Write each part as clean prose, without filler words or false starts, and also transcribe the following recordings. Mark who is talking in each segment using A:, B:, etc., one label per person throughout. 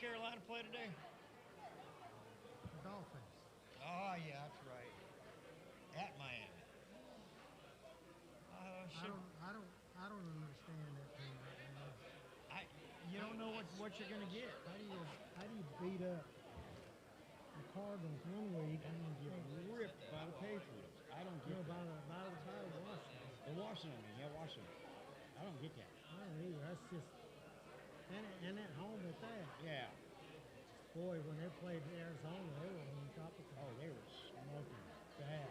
A: Carolina play today?
B: Dolphins.
A: Oh, yeah, that's right. At Miami.
B: I
A: Should
B: don't I don't I don't understand that team right now.
A: I? You don't know what you're gonna get.
B: How do you beat up the Cardinals one week
C: And then get
B: and
C: ripped by the Patriots. I don't get
B: no
C: that.
B: by Washington?
C: The Washington, yeah, Washington. I don't get that.
B: I don't either. That's just and at home at that.
C: Yeah.
B: Boy, when they played Arizona, they were on top of
C: Oh,
B: them.
C: they were smoking bad.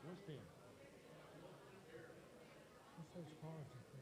C: Where's Ben?
B: What's those cards up there?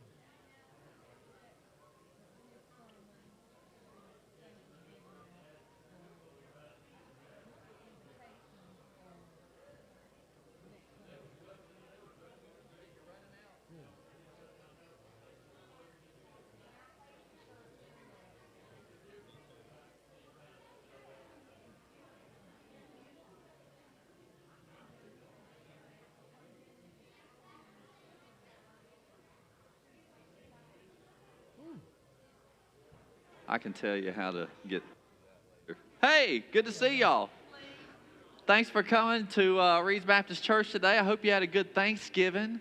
D: I can tell you how to get. Hey, good to see y'all. Thanks for coming to Reed's Baptist Church today. I hope you had a good Thanksgiving.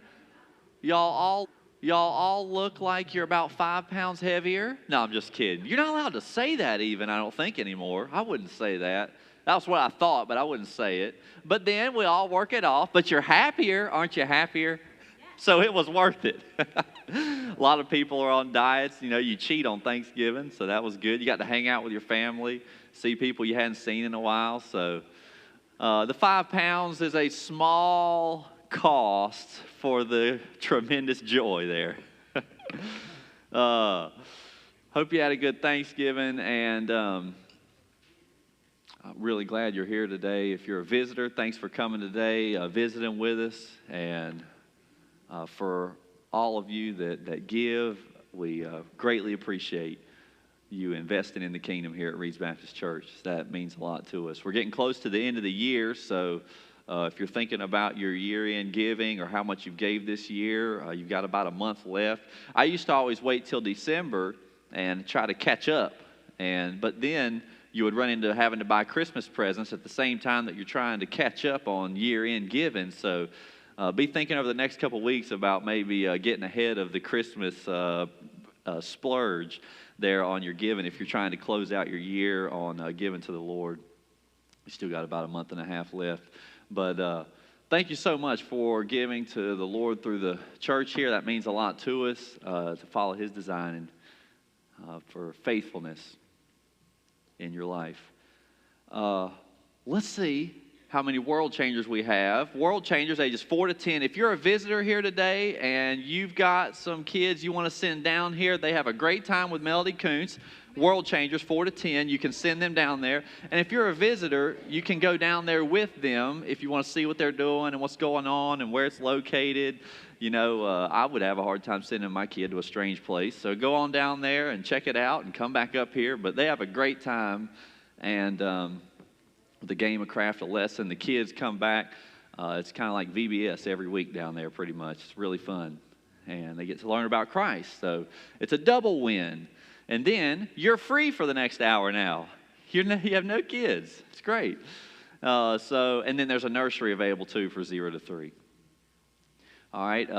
D: Y'all all look like you're about 5 pounds heavier. No, I'm just kidding. You're not allowed to say that even, I don't think, anymore. I wouldn't say that. That was what I thought, but I wouldn't say it. But then we all work it off. But you're happier, aren't you happier? So it was worth it. A lot of people are on diets. You know, you cheat on Thanksgiving, so that was good. You got to hang out with your family, see people you hadn't seen in a while. So the 5 pounds is a small cost for the tremendous joy there. Hope you had a good Thanksgiving, and I'm really glad you're here today. If you're a visitor, thanks for coming today, visiting with us, and for all of you that give, we greatly appreciate you investing in the kingdom here at Reed's Baptist Church. That means a lot to us. We're getting close to the end of the year, so if you're thinking about your year-end giving or how much you gave this year, you've got about a month left. I used to always wait till December and try to catch up, but then you would run into having to buy Christmas presents at the same time that you're trying to catch up on year-end giving. So be thinking over the next couple of weeks about maybe getting ahead of the Christmas splurge there on your giving if you're trying to close out your year on giving to the Lord. We still got about a month and a half left. But thank you so much for giving to the Lord through the church here. That means a lot to us to follow His design and for faithfulness in your life. Let's see how many World Changers we have. World Changers ages 4 to 10. If you're a visitor here today and you've got some kids you want to send down here, they have a great time with Melody Kuntz. World Changers 4 to 10, you can send them down there. And if you're a visitor, you can go down there with them if you want to see what they're doing and what's going on and where it's located. You know, I would have a hard time sending my kid to a strange place. So go on down there and check it out and come back up here. But they have a great time, and the game of craft, a lesson. The kids come back. It's kind of like VBS every week down there pretty much. It's really fun. And they get to learn about Christ. So it's a double win. And then you're free for the next hour now. You have no kids. It's great. And then there's a nursery available too for 0 to 3. All right,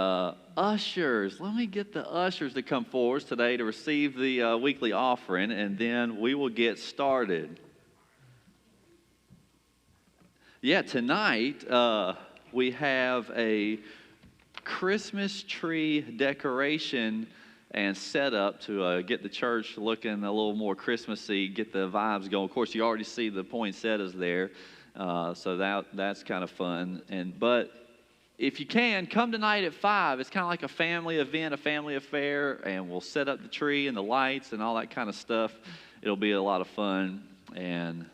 D: ushers. Let me get the ushers to come forward today to receive the weekly offering, and then we will get started. Yeah, tonight we have a Christmas tree decoration and set up to get the church looking a little more Christmassy, get the vibes going. Of course, you already see the poinsettias there, so that's kind of fun. But if you can, come tonight at 5. It's kind of like a family event, a family affair, and we'll set up the tree and the lights and all that kind of stuff. It'll be a lot of fun, and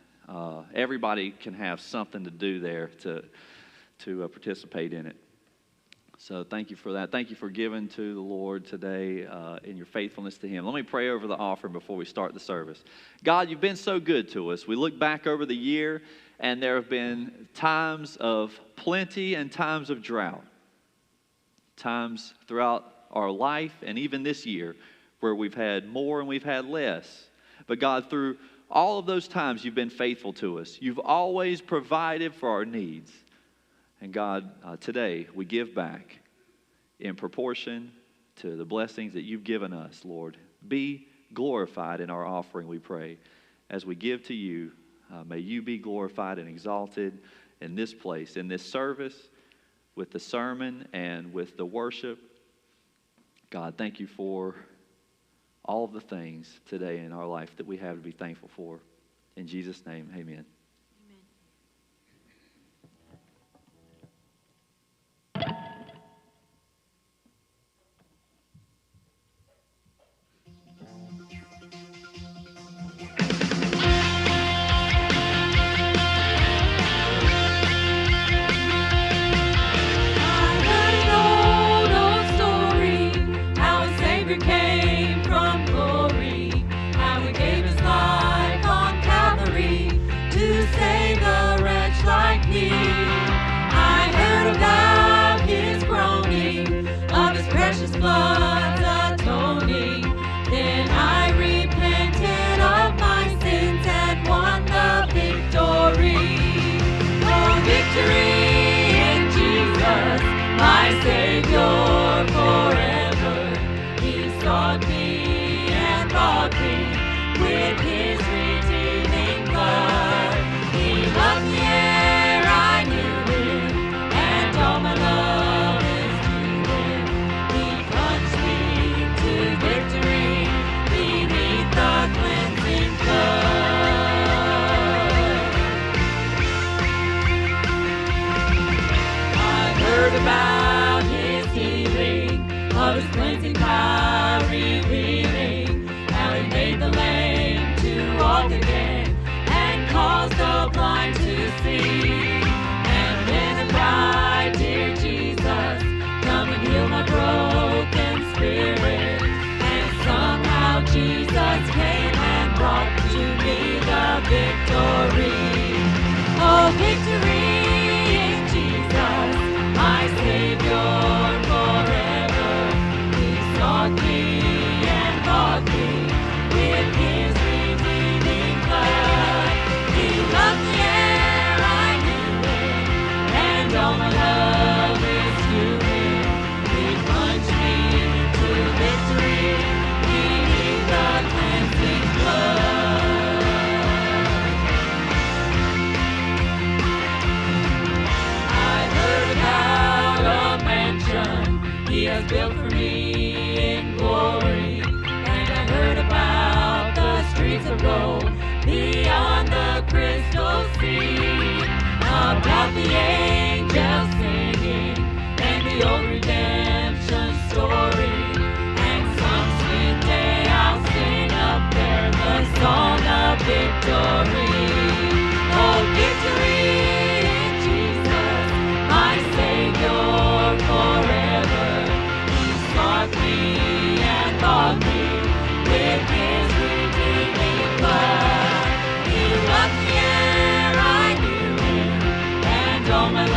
D: everybody can have something to do there to participate in it. So thank you for that. Thank you for giving to the Lord today in your faithfulness to Him. Let me pray over the offering before we start the service. God, you've been so good to us. We look back over the year, and there have been times of plenty and times of drought. Times throughout our life and even this year where we've had more and we've had less. But God, through all of those times, you've been faithful to us. You've always provided for our needs. And God, today we give back in proportion to the blessings that you've given us, Lord. Be glorified in our offering, we pray. As we give to you, may you be glorified and exalted in this place, in this service, with the sermon and with the worship. God, thank you for all of the things today in our life that we have to be thankful for. In Jesus' name, amen.
E: Built for me in glory, and I heard about the streets of gold beyond the crystal sea, about the angels singing and the old redemption story, and some sweet day I'll sing up there the song of victory. Oh, victory in Jesus, my Savior forever. Sought me and bought me with His redeeming blood. He loved me ere I knew Him, and all my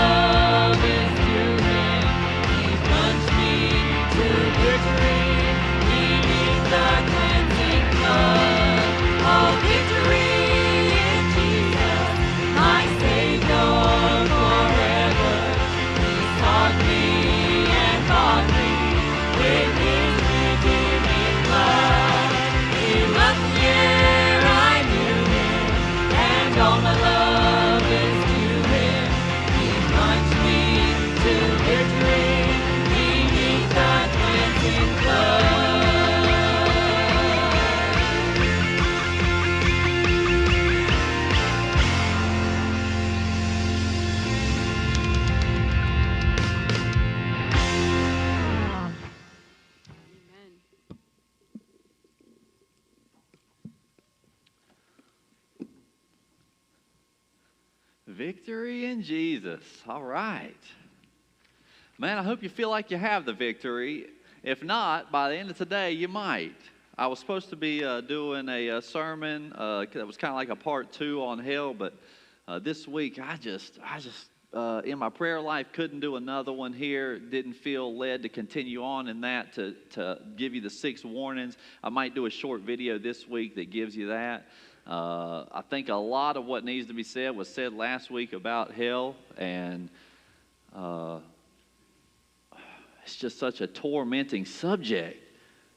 D: Victory in Jesus. All right. Man, I hope you feel like you have the victory. If not, by the end of today, you might. I was supposed to be doing a sermon that was kind of like a part 2 on hell, but this week I just in my prayer life couldn't do another one here. Didn't feel led to continue on in that to give you the 6 warnings. I might do a short video this week that gives you that. I think a lot of what needs to be said was said last week about hell, and it's just such a tormenting subject,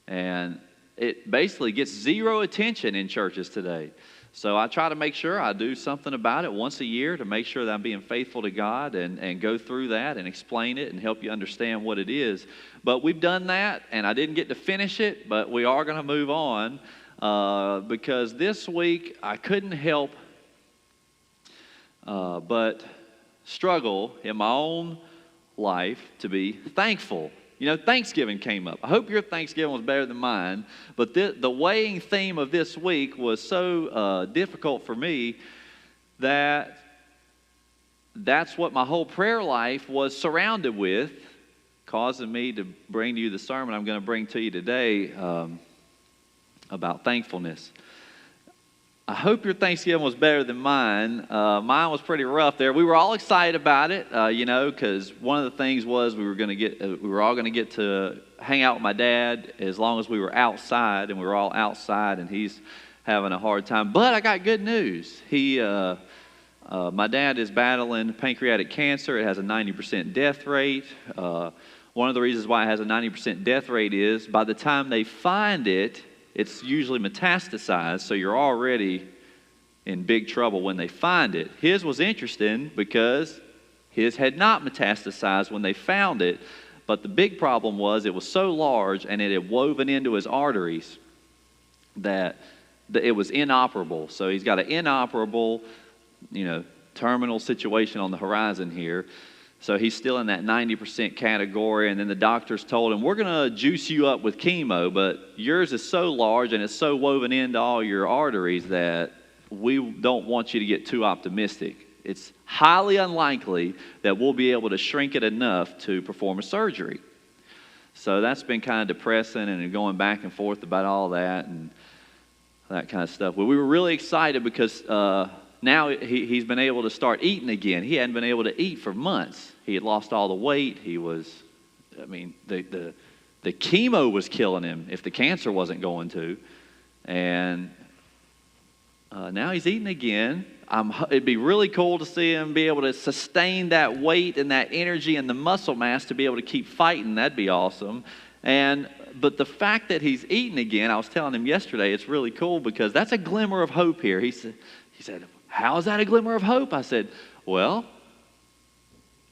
D: and it basically gets zero attention in churches today. So I try to make sure I do something about it once a year to make sure that I'm being faithful to God and go through that and explain it and help you understand what it is. But we've done that, and I didn't get to finish it, but we are going to move on because this week I couldn't help but struggle in my own life to be thankful. You know, Thanksgiving came up. I hope your Thanksgiving was better than mine, but the weighing theme of this week was so difficult for me that's what my whole prayer life was surrounded with, causing me to bring to you the sermon I'm going to bring to you today about thankfulness. I hope your Thanksgiving was better than mine. Mine was pretty rough there. We were all excited about it, because one of the things was we were all going to get to hang out with my dad as long as we were outside, and we were all outside, and he's having a hard time. But I got good news. My dad is battling pancreatic cancer. It has a 90% death rate. One of the reasons why it has a 90% death rate is by the time they find it, it's usually metastasized, so you're already in big trouble when they find it. His was interesting because his had not metastasized when they found it, but the big problem was it was so large and it had woven into his arteries that it was inoperable. So he's got an inoperable, terminal situation on the horizon here. So he's still in that 90% category, and then the doctors told him, we're going to juice you up with chemo, but yours is so large and it's so woven into all your arteries that we don't want you to get too optimistic. It's highly unlikely that we'll be able to shrink it enough to perform a surgery. So that's been kind of depressing and going back and forth about all that and that kind of stuff. Well, we were really excited because now he's been able to start eating again. He hadn't been able to eat for months. He had lost all the weight. The chemo was killing him if the cancer wasn't going to. And now he's eating again. It'd be really cool to see him be able to sustain that weight and that energy and the muscle mass to be able to keep fighting. That'd be awesome. But the fact that he's eating again, I was telling him yesterday, it's really cool because that's a glimmer of hope here. He said, how is that a glimmer of hope? I said, well,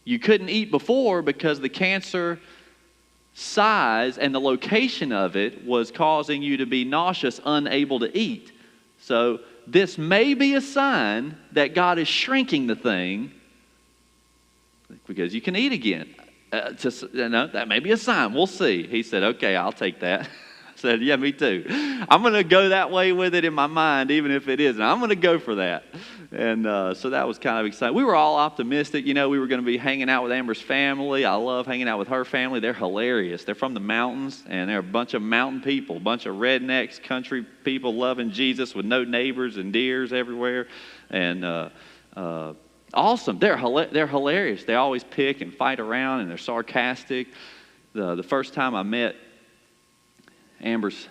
D: you couldn't eat before because the cancer size and the location of it was causing you to be nauseous, unable to eat. So this may be a sign that God is shrinking the thing because you can eat again. That may be a sign. We'll see. He said, okay, I'll take that. I said, yeah, me too. I'm going to go that way with it in my mind, even if it isn't. I'm going to go for that. And so that was kind of exciting. We were all optimistic. We were going to be hanging out with Amber's family. I love hanging out with her family. They're hilarious. They're from the mountains, and they're a bunch of mountain people, a bunch of rednecks, country people loving Jesus with no neighbors and deers everywhere. And awesome. They're hilarious. They always pick and fight around, and they're sarcastic. The first time I met Amber's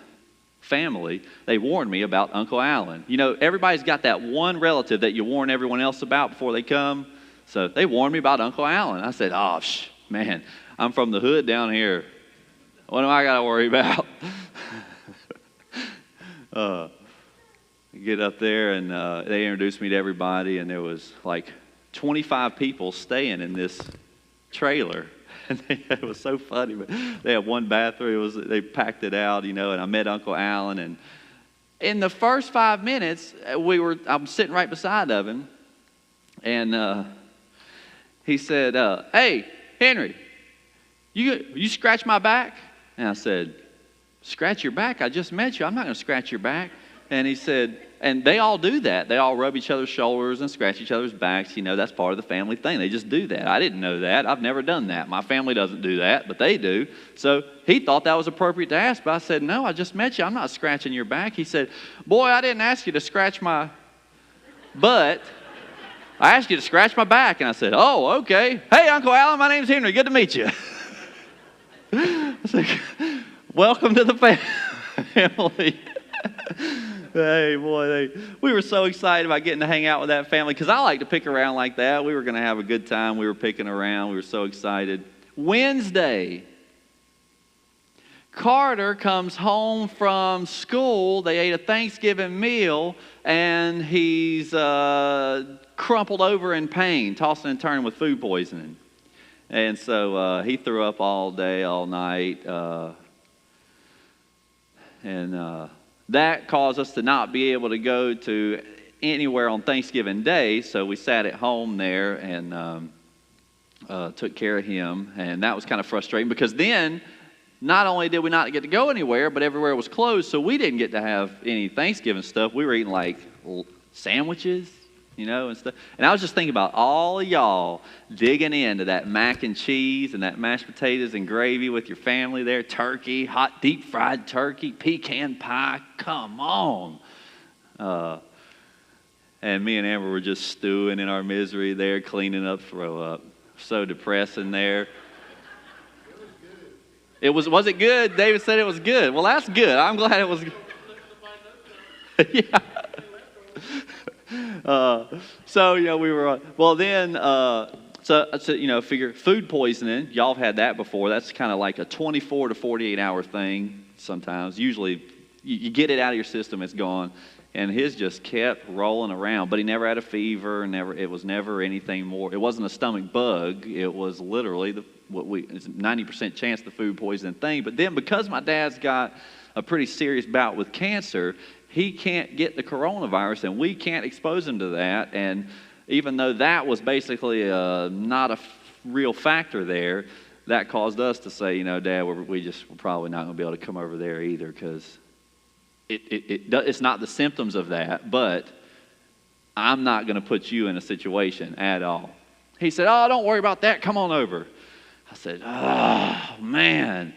D: family, they warned me about Uncle Alan. Everybody's got that one relative that you warn everyone else about before they come. So they warned me about Uncle Alan. I said, oh, man, I'm from the hood down here. What do I got to worry about? Get up there, and they introduced me to everybody, and there was like 25 people staying in this trailer. And it was so funny, but they had one bathroom. They packed it out, and I met Uncle Alan. And in the first 5 minutes, I'm sitting right beside of him, and he said, "Hey, Henry, you scratch my back?" And I said, "Scratch your back? I just met you. I'm not going to scratch your back." And he said, and they all do that. They all rub each other's shoulders and scratch each other's backs. You know, that's part of the family thing. They just do that. I didn't know that. I've never done that. My family doesn't do that, but they do. So he thought that was appropriate to ask, but I said, no, I just met you. I'm not scratching your back. He said, boy, I didn't ask you to scratch my butt. I asked you to scratch my back. And I said, oh, okay. Hey, Uncle Alan, my name's Henry. Good to meet you. I said, welcome to the family. Hey, boy, we were so excited about getting to hang out with that family because I like to pick around like that. We were going to have a good time. We were picking around. We were so excited. Wednesday, Carter comes home from school. They ate a Thanksgiving meal, and he's crumpled over in pain, tossing and turning with food poisoning. And so he threw up all day, all night, and that caused us to not be able to go to anywhere on Thanksgiving Day, so we sat at home there and took care of him, and that was kind of frustrating because then not only did we not get to go anywhere, but everywhere was closed, so we didn't get to have any Thanksgiving stuff. We were eating like sandwiches, you know, and stuff. And I was just thinking about all of y'all digging into that mac and cheese and that mashed potatoes and gravy with your family there, turkey, hot deep fried turkey, pecan pie. Come on. And me and Amber were just stewing in our misery there, cleaning up throw up. So depressing there. Was it good? David said it was good. Well, that's good. I'm glad it was good. Yeah. So, you know, we were, well then, so you know, figure food poisoning, y'all have had that before. That's kind of like a 24 to 48 hour thing sometimes. Usually you get it out of your system, it's gone. And his just kept rolling around, but he never had a fever, it was never anything more. It wasn't a stomach bug, it was literally it's 90% chance of the food poisoning thing. But then because my dad's got a pretty serious bout with cancer, he can't get the coronavirus, and we can't expose him to that. And even though that was basically not a real factor there, that caused us to say, you know, Dad, we're probably not going to be able to come over there either because it's not the symptoms of that, but I'm not going to put you in a situation at all. He said, oh, don't worry about that. Come on over. I said, oh, man.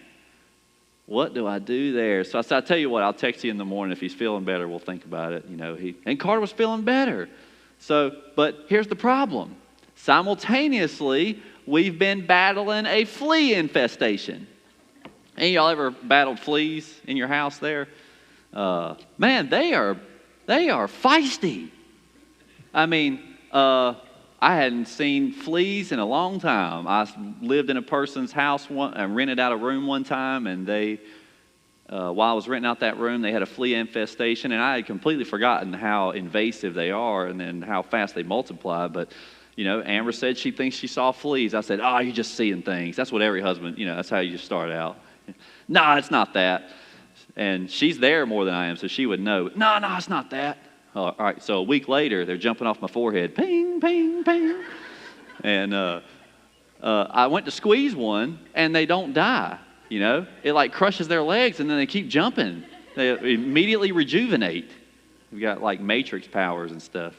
D: What do I do there? So I said, I'll tell you what, I'll text you in the morning. If he's feeling better, we'll think about it. You know, and Carter was feeling better. So, but here's the problem. Simultaneously, we've been battling a flea infestation. Any of y'all ever battled fleas in your house there? Man, they are feisty. I mean, I hadn't seen fleas in a long time. I lived in a person's house and rented out a room one time, and they, while I was renting out that room, they had a flea infestation, and I had completely forgotten how invasive they are and then how fast they multiply. But, you know, Amber said she thinks she saw fleas. I said, oh, you're just seeing things. That's what every husband, you know, that's how you just start out. No, it's not that. And she's there more than I am, so she would know. No, it's not that. All right, so a week later, they're jumping off my forehead. Ping, ping, ping. And I went to squeeze one, and they don't die, you know. It like crushes their legs, and then they keep jumping. They immediately rejuvenate. We've got like matrix powers and stuff.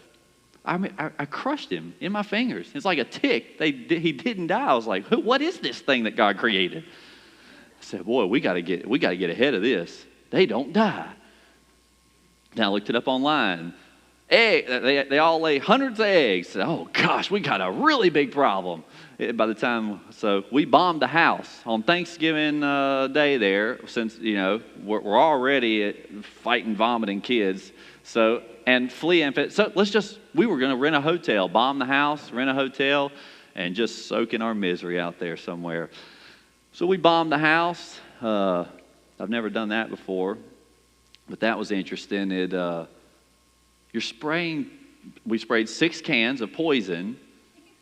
D: I crushed him in my fingers. It's like a tick. He didn't die. I was like, what is this thing that God created? I said, boy, we got to get ahead of this. They don't die. Now I looked it up online. They all lay hundreds of eggs. Oh gosh, we got a really big problem. By the time, so we bombed the house on Thanksgiving Day there. Since you know we're already fighting vomiting kids. So and flea infect. So we were going to rent a hotel, bomb the house, rent a hotel, and just soak in our misery out there somewhere. So we bombed the house. I've never done that before. But that was interesting. We sprayed 6 cans of poison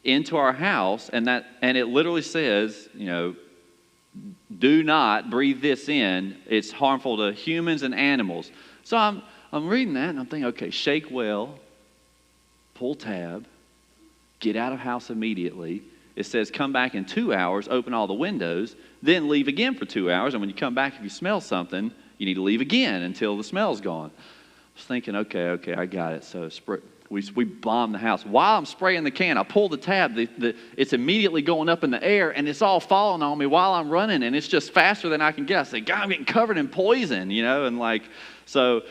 D: into our house, and it literally says, you know, do not breathe this in. It's harmful to humans and animals. So I'm reading that, and I'm thinking, okay, shake well, pull tab, get out of house immediately. It says come back in 2 hours, open all the windows, then leave again for 2 hours, and when you come back, if you smell something, you need to leave again until the smell's gone. was thinking, okay, I got it. So we bombed the house. While I'm spraying the can, I pull the tab. It's immediately going up in the air, and it's all falling on me while I'm running, and it's just faster than I can get. I say, God, I'm getting covered in poison, and so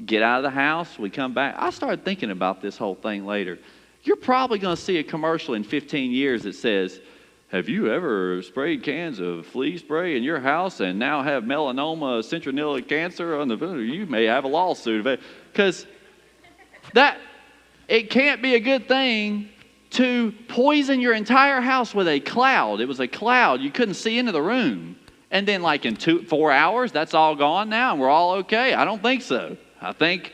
D: get out of the house. We come back. I started thinking about this whole thing later. You're probably going to see a commercial in 15 years that says, have you ever sprayed cans of flea spray in your house and now have melanoma, citronella cancer on the? You may have a lawsuit. Because it can't be a good thing to poison your entire house with a cloud. It was a cloud. You couldn't see into the room. And then in 4 hours, that's all gone now and we're all okay? I don't think so. I think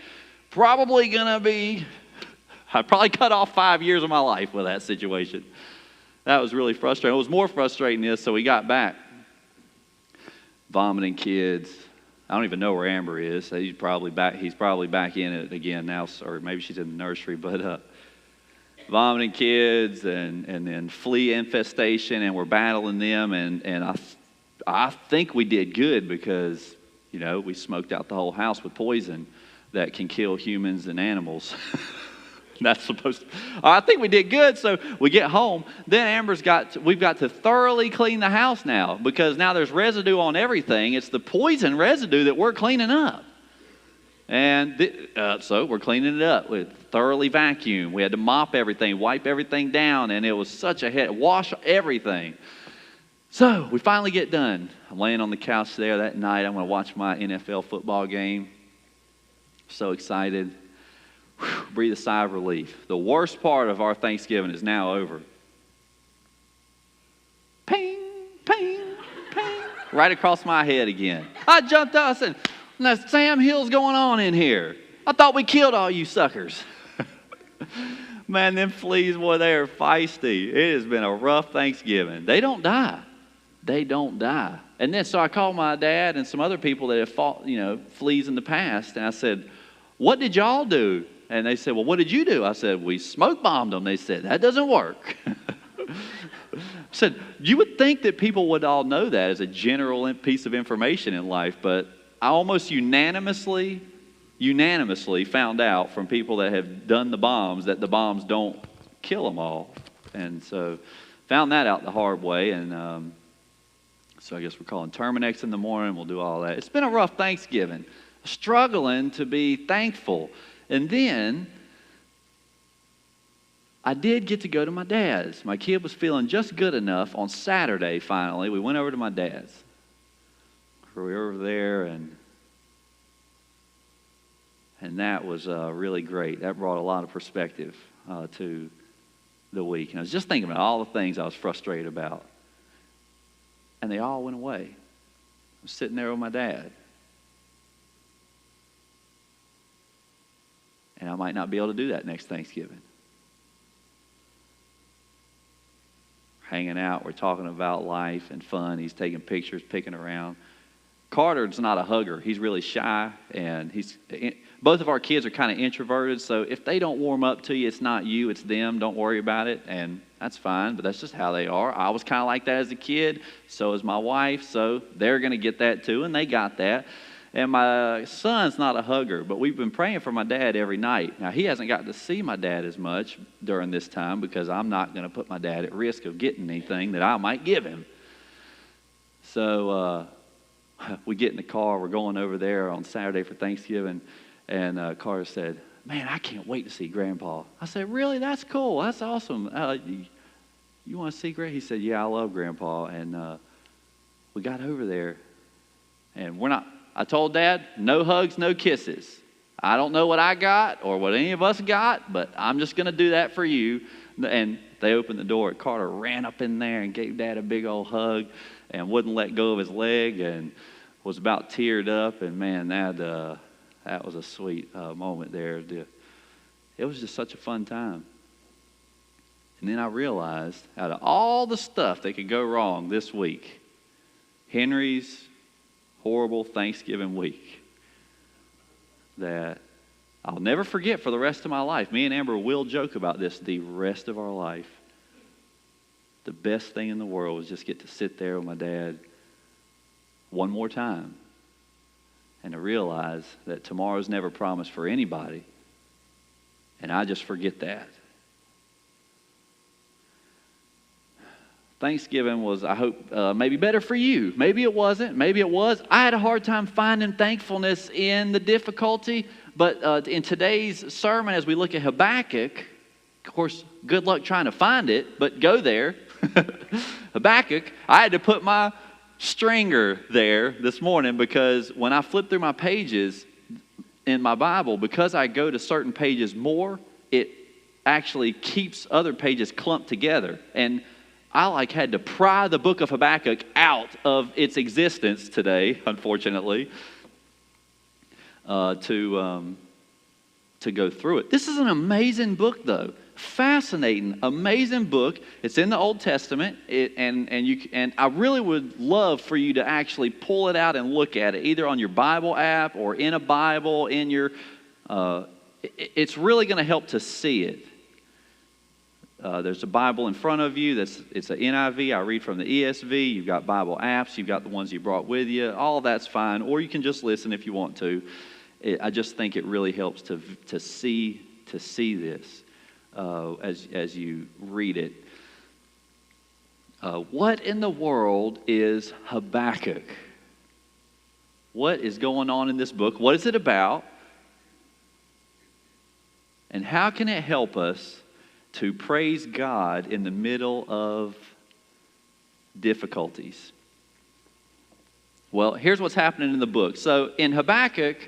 D: probably going to be, I probably cut off 5 years of my life with that situation. That was really frustrating. It was more frustrating than this, so we got back. Vomiting kids. I don't even know where Amber is. He's probably back in it again now, or maybe she's in the nursery. But vomiting kids and then flea infestation, and we're battling them. And I think we did good because, we smoked out the whole house with poison that can kill humans and animals. That's supposed to. I think we did good. So we get home. Then we've got to thoroughly clean the house now because now there's residue on everything. It's the poison residue that we're cleaning up. And so we're cleaning it up with thoroughly vacuum. We had to mop everything, wipe everything down, and it was such a wash everything. So we finally get done. I'm laying on the couch there that night. I'm going to watch my NFL football game. So excited. Breathe a sigh of relief. The worst part of our Thanksgiving is now over. Ping, ping, ping. Right across my head again. I jumped up. I said, "Now Sam Hill's going on in here. I thought we killed all you suckers." Man, them fleas, boy, they are feisty. It has been a rough Thanksgiving. They don't die. They don't die. And then so I called my dad and some other people that have fought, fleas in the past, and I said, "What did y'all do?" And they said, "Well, what did you do?" I said, "We smoke bombed them." They said, "That doesn't work." I said, you would think that people would all know that as a general piece of information in life, but I almost unanimously found out from people that have done the bombs that the bombs don't kill them all. And so found that out the hard way. And so I guess we're calling Terminex in the morning. We'll do all that. It's been a rough Thanksgiving. Struggling to be thankful. And then I did get to go to my dad's. My kid was feeling just good enough on Saturday, finally. We went over to my dad's. We were over there, and that was really great. That brought a lot of perspective to the week. And I was just thinking about all the things I was frustrated about. And they all went away. I was sitting there with my dad. And I might not be able to do that next Thanksgiving. Hanging out, we're talking about life and fun. He's taking pictures, picking around. Carter's not a hugger. He's really shy, and both of our kids are kind of introverted, so if they don't warm up to you, it's not you, it's them. Don't worry about it, and that's fine, but that's just how they are. I was kind of like that as a kid. So is my wife, so they're going to get that too, and they got that. And my son's not a hugger, but we've been praying for my dad every night. Now, he hasn't got to see my dad as much during this time because I'm not going to put my dad at risk of getting anything that I might give him. So we get in the car. We're going over there on Saturday for Thanksgiving. And Carter said, "Man, I can't wait to see Grandpa." I said, "Really? That's cool. That's awesome. You want to see Grandpa?" He said, "Yeah, I love Grandpa." And we got over there, and I told Dad, no hugs, no kisses. I don't know what I got or what any of us got, but I'm just going to do that for you. And they opened the door. Carter ran up in there and gave Dad a big old hug and wouldn't let go of his leg and was about teared up. And, man, that was a sweet moment there. It was just such a fun time. And then I realized out of all the stuff that could go wrong this week, Henry's horrible Thanksgiving week that I'll never forget for the rest of my life. Me and Amber will joke about this the rest of our life. The best thing in the world was just get to sit there with my dad one more time and to realize that tomorrow's never promised for anybody. And I just forget that. Thanksgiving was, I hope, maybe better for you. Maybe it wasn't. Maybe it was. I had a hard time finding thankfulness in the difficulty. But in today's sermon, as we look at Habakkuk, of course, good luck trying to find it, but go there. Habakkuk, I had to put my stringer there this morning because when I flip through my pages in my Bible, because I go to certain pages more, it actually keeps other pages clumped together. And I had to pry the book of Habakkuk out of its existence today, unfortunately, to go through it. This is an amazing book, though. Fascinating, amazing book. It's in the Old Testament, and I really would love for you to actually pull it out and look at it, either on your Bible app or in a Bible in your. It's really going to help to see it. There's a Bible in front of you. It's an NIV. I read from the ESV. You've got Bible apps. You've got the ones you brought with you. All of that's fine. Or you can just listen if you want to. I just think it really helps to see this as you read it. What in the world is Habakkuk? What is going on in this book? What is it about? And how can it help us to praise God in the middle of difficulties? Well, here's what's happening in the book. So in Habakkuk,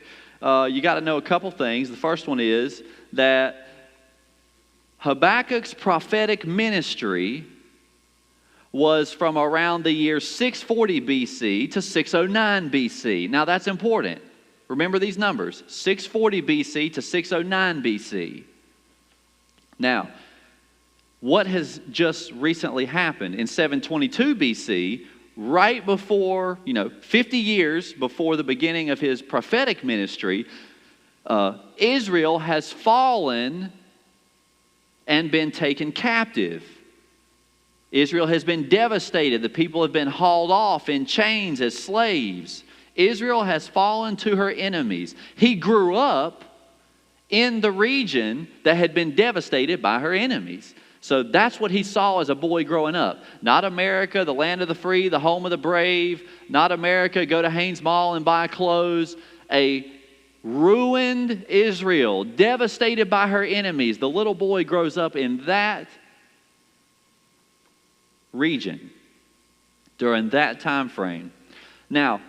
D: you got to know a couple things. The first one is that Habakkuk's prophetic ministry was from around the year 640 BC to 609 BC. Now that's important. Remember these numbers, 640 BC to 609 BC. Now, what has just recently happened? In 722 BC, right before, 50 years before the beginning of his prophetic ministry, Israel has fallen and been taken captive. Israel has been devastated. The people have been hauled off in chains as slaves. Israel has fallen to her enemies. He grew up in the region that had been devastated by her enemies. So that's what he saw as a boy growing up. Not America, the land of the free, the home of the brave. Not America, go to Hanes Mall and buy clothes. A ruined Israel, devastated by her enemies. The little boy grows up in that region during that time frame. Now,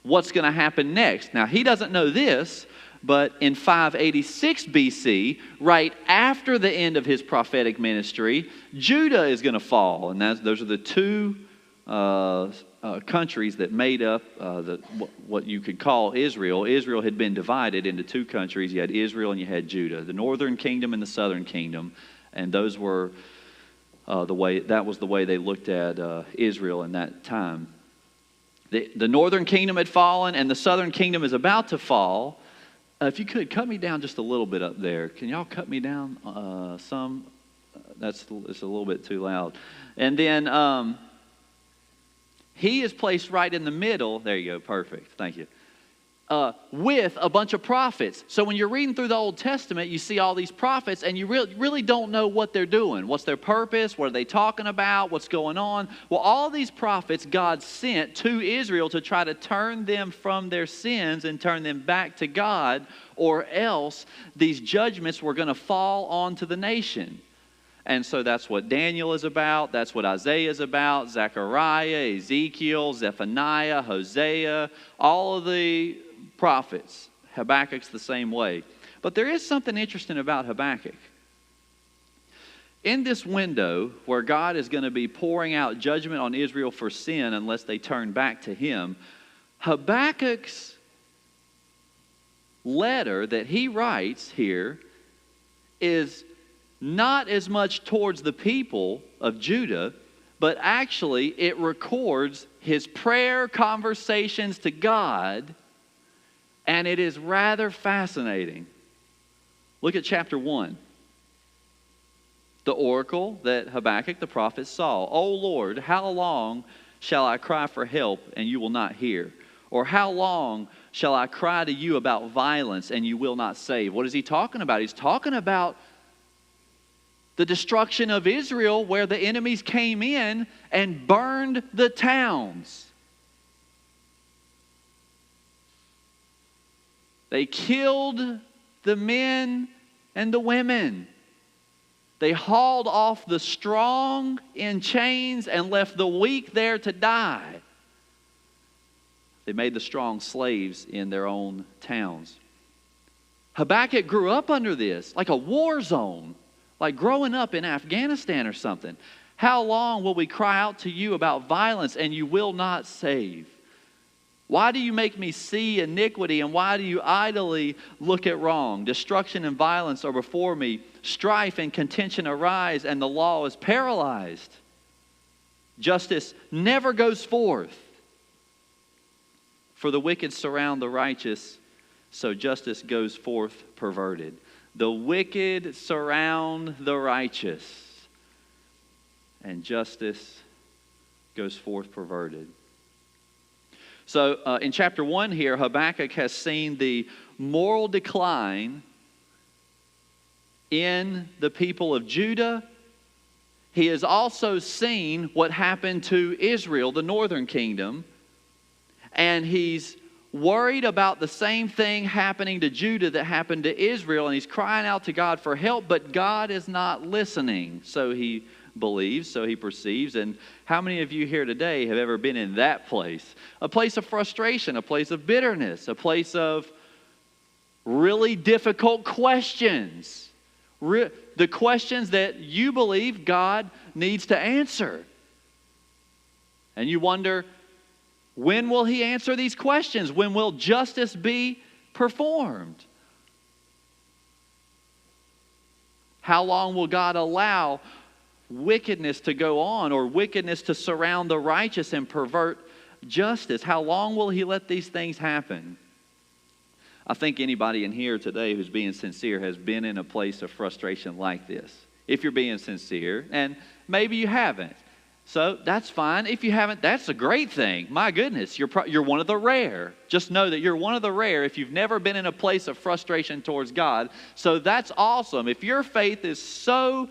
D: what's going to happen next? Now, he doesn't know this, but in 586 BC, right after the end of his prophetic ministry, Judah is going to fall. And those are the two countries that made up what you could call Israel. Israel had been divided into two countries. You had Israel and you had Judah, the northern kingdom and the southern kingdom. And those were that was the way they looked at Israel in that time. The northern kingdom had fallen and the southern kingdom is about to fall. If you could, cut me down just a little bit up there. Can y'all cut me down some? It's a little bit too loud. And then he is placed right in the middle. There you go. Perfect. Thank you. With a bunch of prophets. So when you're reading through the Old Testament, you see all these prophets and you really don't know what they're doing. What's their purpose? What are they talking about? What's going on? Well, all these prophets God sent to Israel to try to turn them from their sins and turn them back to God, or else these judgments were going to fall onto the nation. And so that's what Daniel is about. That's what Isaiah is about. Zechariah, Ezekiel, Zephaniah, Hosea, all of the prophets. Habakkuk's the same way. But there is something interesting about Habakkuk. In this window where God is going to be pouring out judgment on Israel for sin unless they turn back to Him, Habakkuk's letter that he writes here is not as much towards the people of Judah, but actually it records his prayer conversations to God, and it is rather fascinating. Look at chapter 1. The oracle that Habakkuk the prophet saw. O Lord, how long shall I cry for help and you will not hear? Or how long shall I cry to you about violence and you will not save? What is he talking about? He's talking about the destruction of Israel, where the enemies came in and burned the towns. They killed the men and the women. They hauled off the strong in chains and left the weak there to die. They made the strong slaves in their own towns. Habakkuk grew up under this, like a war zone, like growing up in Afghanistan or something. How long will we cry out to you about violence and you will not save? Why do you make me see iniquity, and why do you idly look at wrong? Destruction and violence are before me. Strife and contention arise, and the law is paralyzed. Justice never goes forth. For the wicked surround the righteous, so justice goes forth perverted. The wicked surround the righteous, and justice goes forth perverted. So in chapter 1 here, Habakkuk has seen the moral decline in the people of Judah. He has also seen what happened to Israel, the northern kingdom. And he's worried about the same thing happening to Judah that happened to Israel. And he's crying out to God for help, but God is not listening. So he believes, so he perceives. And how many of you here today have ever been in that place? A place of frustration, a place of bitterness, a place of really difficult questions. The questions that you believe God needs to answer. And you wonder, when will he answer these questions? When will justice be performed? How long will God allow wickedness to go on, or wickedness to surround the righteous and pervert justice? How long will he let these things happen? I think anybody in here today who's being sincere has been in a place of frustration like this. If you're being sincere, and maybe you haven't. So that's fine. If you haven't, that's a great thing. My goodness, you're one of the rare. Just know that you're one of the rare if you've never been in a place of frustration towards God. So that's awesome. If your faith is so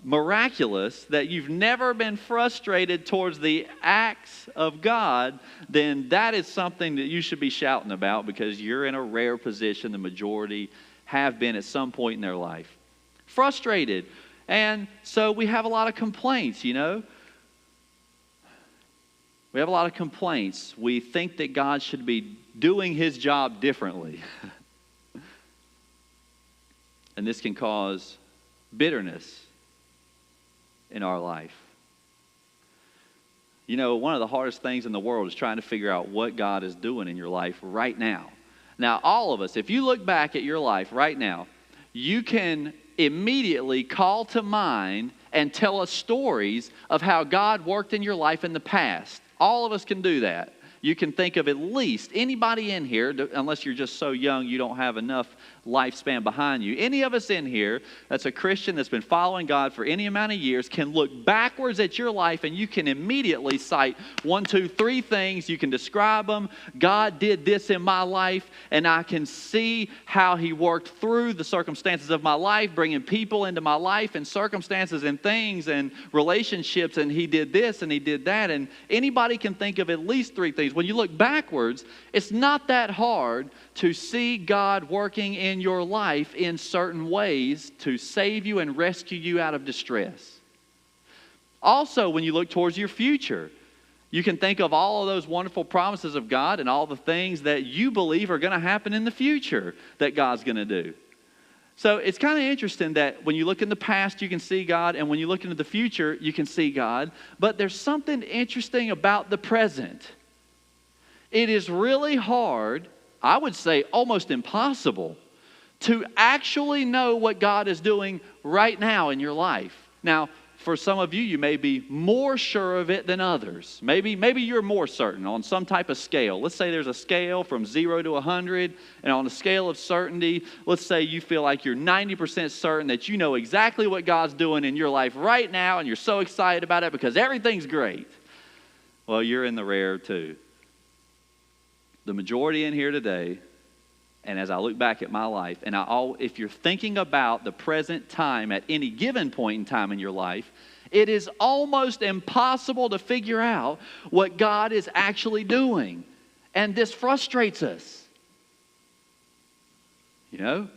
D: miraculous that you've never been frustrated towards the acts of God, then that is something that you should be shouting about, because you're in a rare position. The majority have been at some point in their life frustrated. And so we have a lot of complaints, you know. We have a lot of complaints. We think that God should be doing his job differently. And this can cause bitterness in our life. You know, one of the hardest things in the world is trying to figure out what God is doing in your life right now. Now, all of us, if you look back at your life right now, you can immediately call to mind and tell us stories of how God worked in your life in the past. All of us can do that. You can think of at least anybody in here, unless you're just so young you don't have enough lifespan behind you. Any of us in here that's a Christian that's been following God for any amount of years can look backwards at your life, and you can immediately cite 1, 2, 3 things. You can describe them. God did this in my life, and I can see how he worked through the circumstances of my life, bringing people into my life and circumstances and things and relationships, and he did this and he did that. And anybody can think of at least 3 things. When you look backwards, it's not that hard to see God working in your life in certain ways to save you and rescue you out of distress. Also, when you look towards your future, you can think of all of those wonderful promises of God and all the things that you believe are going to happen in the future that God's going to do. So it's kind of interesting that when you look in the past, you can see God, and when you look into the future, you can see God. But there's something interesting about the present. It is really hard, I would say almost impossible, to actually know what God is doing right now in your life. Now, for some of you, you may be more sure of it than others. Maybe you're more certain on some type of scale. Let's say there's a scale from 0 to 100, and on a scale of certainty, let's say you feel like you're 90% certain that you know exactly what God's doing in your life right now, and you're so excited about it because everything's great. Well, you're in the rare too. the majority in here today, and as I look back at my life, and if you're thinking about the present time at any given point in time in your life, it is almost impossible to figure out what God is actually doing. And this frustrates us. You know?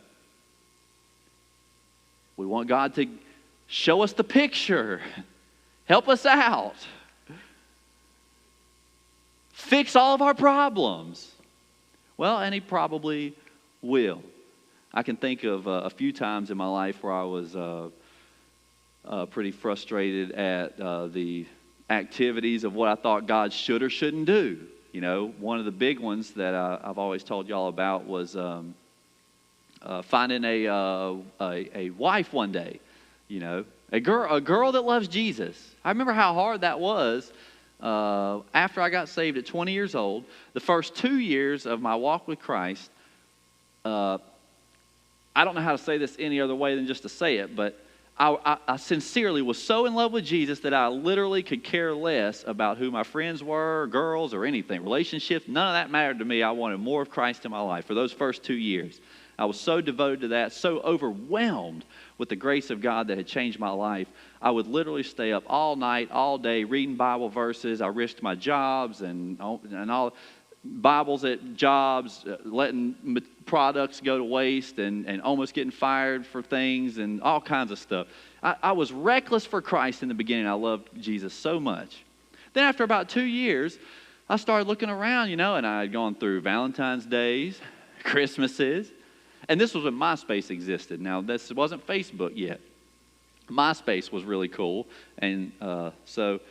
D: We want God to show us the picture, help us out, fix all of our problems. Well, and He probably will. I can think of a few times in my life where I was pretty frustrated at the activities of what I thought God should or shouldn't do. You know, one of the big ones that I've always told y'all about was finding a wife one day. You know, a girl that loves Jesus. I remember how hard that was. After I got saved at 20 years old, the first 2 years of my walk with Christ, I don't know how to say this any other way than just to say it, but I sincerely was so in love with Jesus that I literally could care less about who my friends were, girls, or anything. Relationships, none of that mattered to me. I wanted more of Christ in my life for those first 2 years. I was so devoted to that, so overwhelmed with the grace of God that had changed my life. I would literally stay up all night, all day, reading Bible verses. I risked my jobs and all Bibles at jobs, letting products go to waste and almost getting fired for things and all kinds of stuff. I was reckless for Christ in the beginning. I loved Jesus so much. Then after about 2 years, I started looking around, and I had gone through Valentine's Days, Christmases, and this was when MySpace existed. Now, this wasn't Facebook yet. MySpace was really cool, and so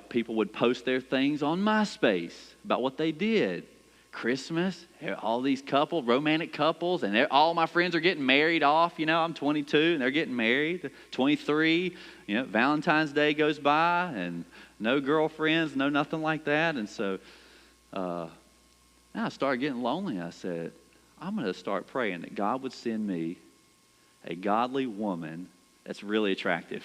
D: people would post their things on MySpace about what they did. Christmas, all these couples, romantic couples, and all my friends are getting married off. I'm 22, and they're getting married. 23, Valentine's Day goes by, and no girlfriends, no nothing like that. And so now I started getting lonely. I said, I'm going to start praying that God would send me a godly woman that's really attractive.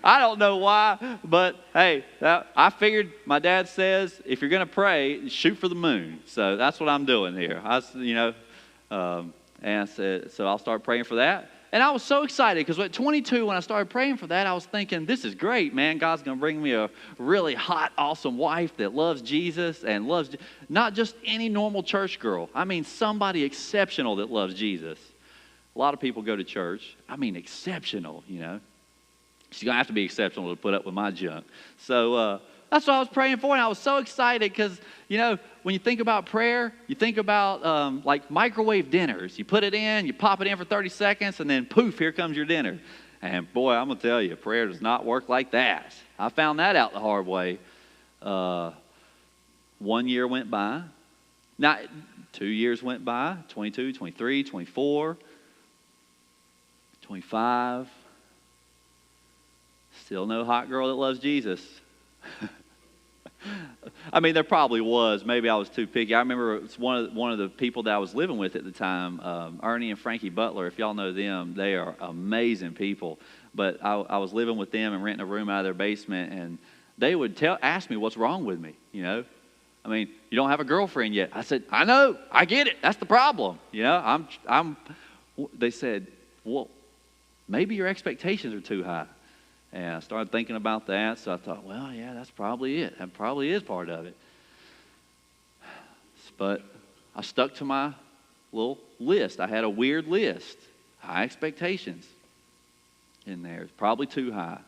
D: I don't know why, but hey, I figured my dad says if you're going to pray, shoot for the moon. So that's what I'm doing here. And I said, so I'll start praying for that. And I was so excited because at 22, when I started praying for that, I was thinking, this is great, man. God's going to bring me a really hot, awesome wife that loves Jesus and loves not just any normal church girl. I mean, somebody exceptional that loves Jesus. A lot of people go to church. I mean, exceptional, She's going to have to be exceptional to put up with my junk. So that's what I was praying for, and I was so excited because, when you think about prayer, you think about like microwave dinners. You put it in, you pop it in for 30 seconds, and then poof, here comes your dinner. And boy, I'm going to tell you, prayer does not work like that. I found that out the hard way. 1 year went by. Now, 2 years went by, 22, 23, 24, 25. Still no hot girl that loves Jesus. I mean, there probably was. Maybe I was too picky. I remember it's one of the people that I was living with at the time, Ernie and Frankie Butler. If y'all know them, they are amazing people. But I was living with them and renting a room out of their basement, and they would ask me what's wrong with me. I mean, you don't have a girlfriend yet. I said, I know, I get it. That's the problem. They said, well, maybe your expectations are too high. And I started thinking about that, so I thought, well, yeah, that's probably it. That probably is part of it. But I stuck to my little list. I had a weird list. High expectations in there. It's probably too high.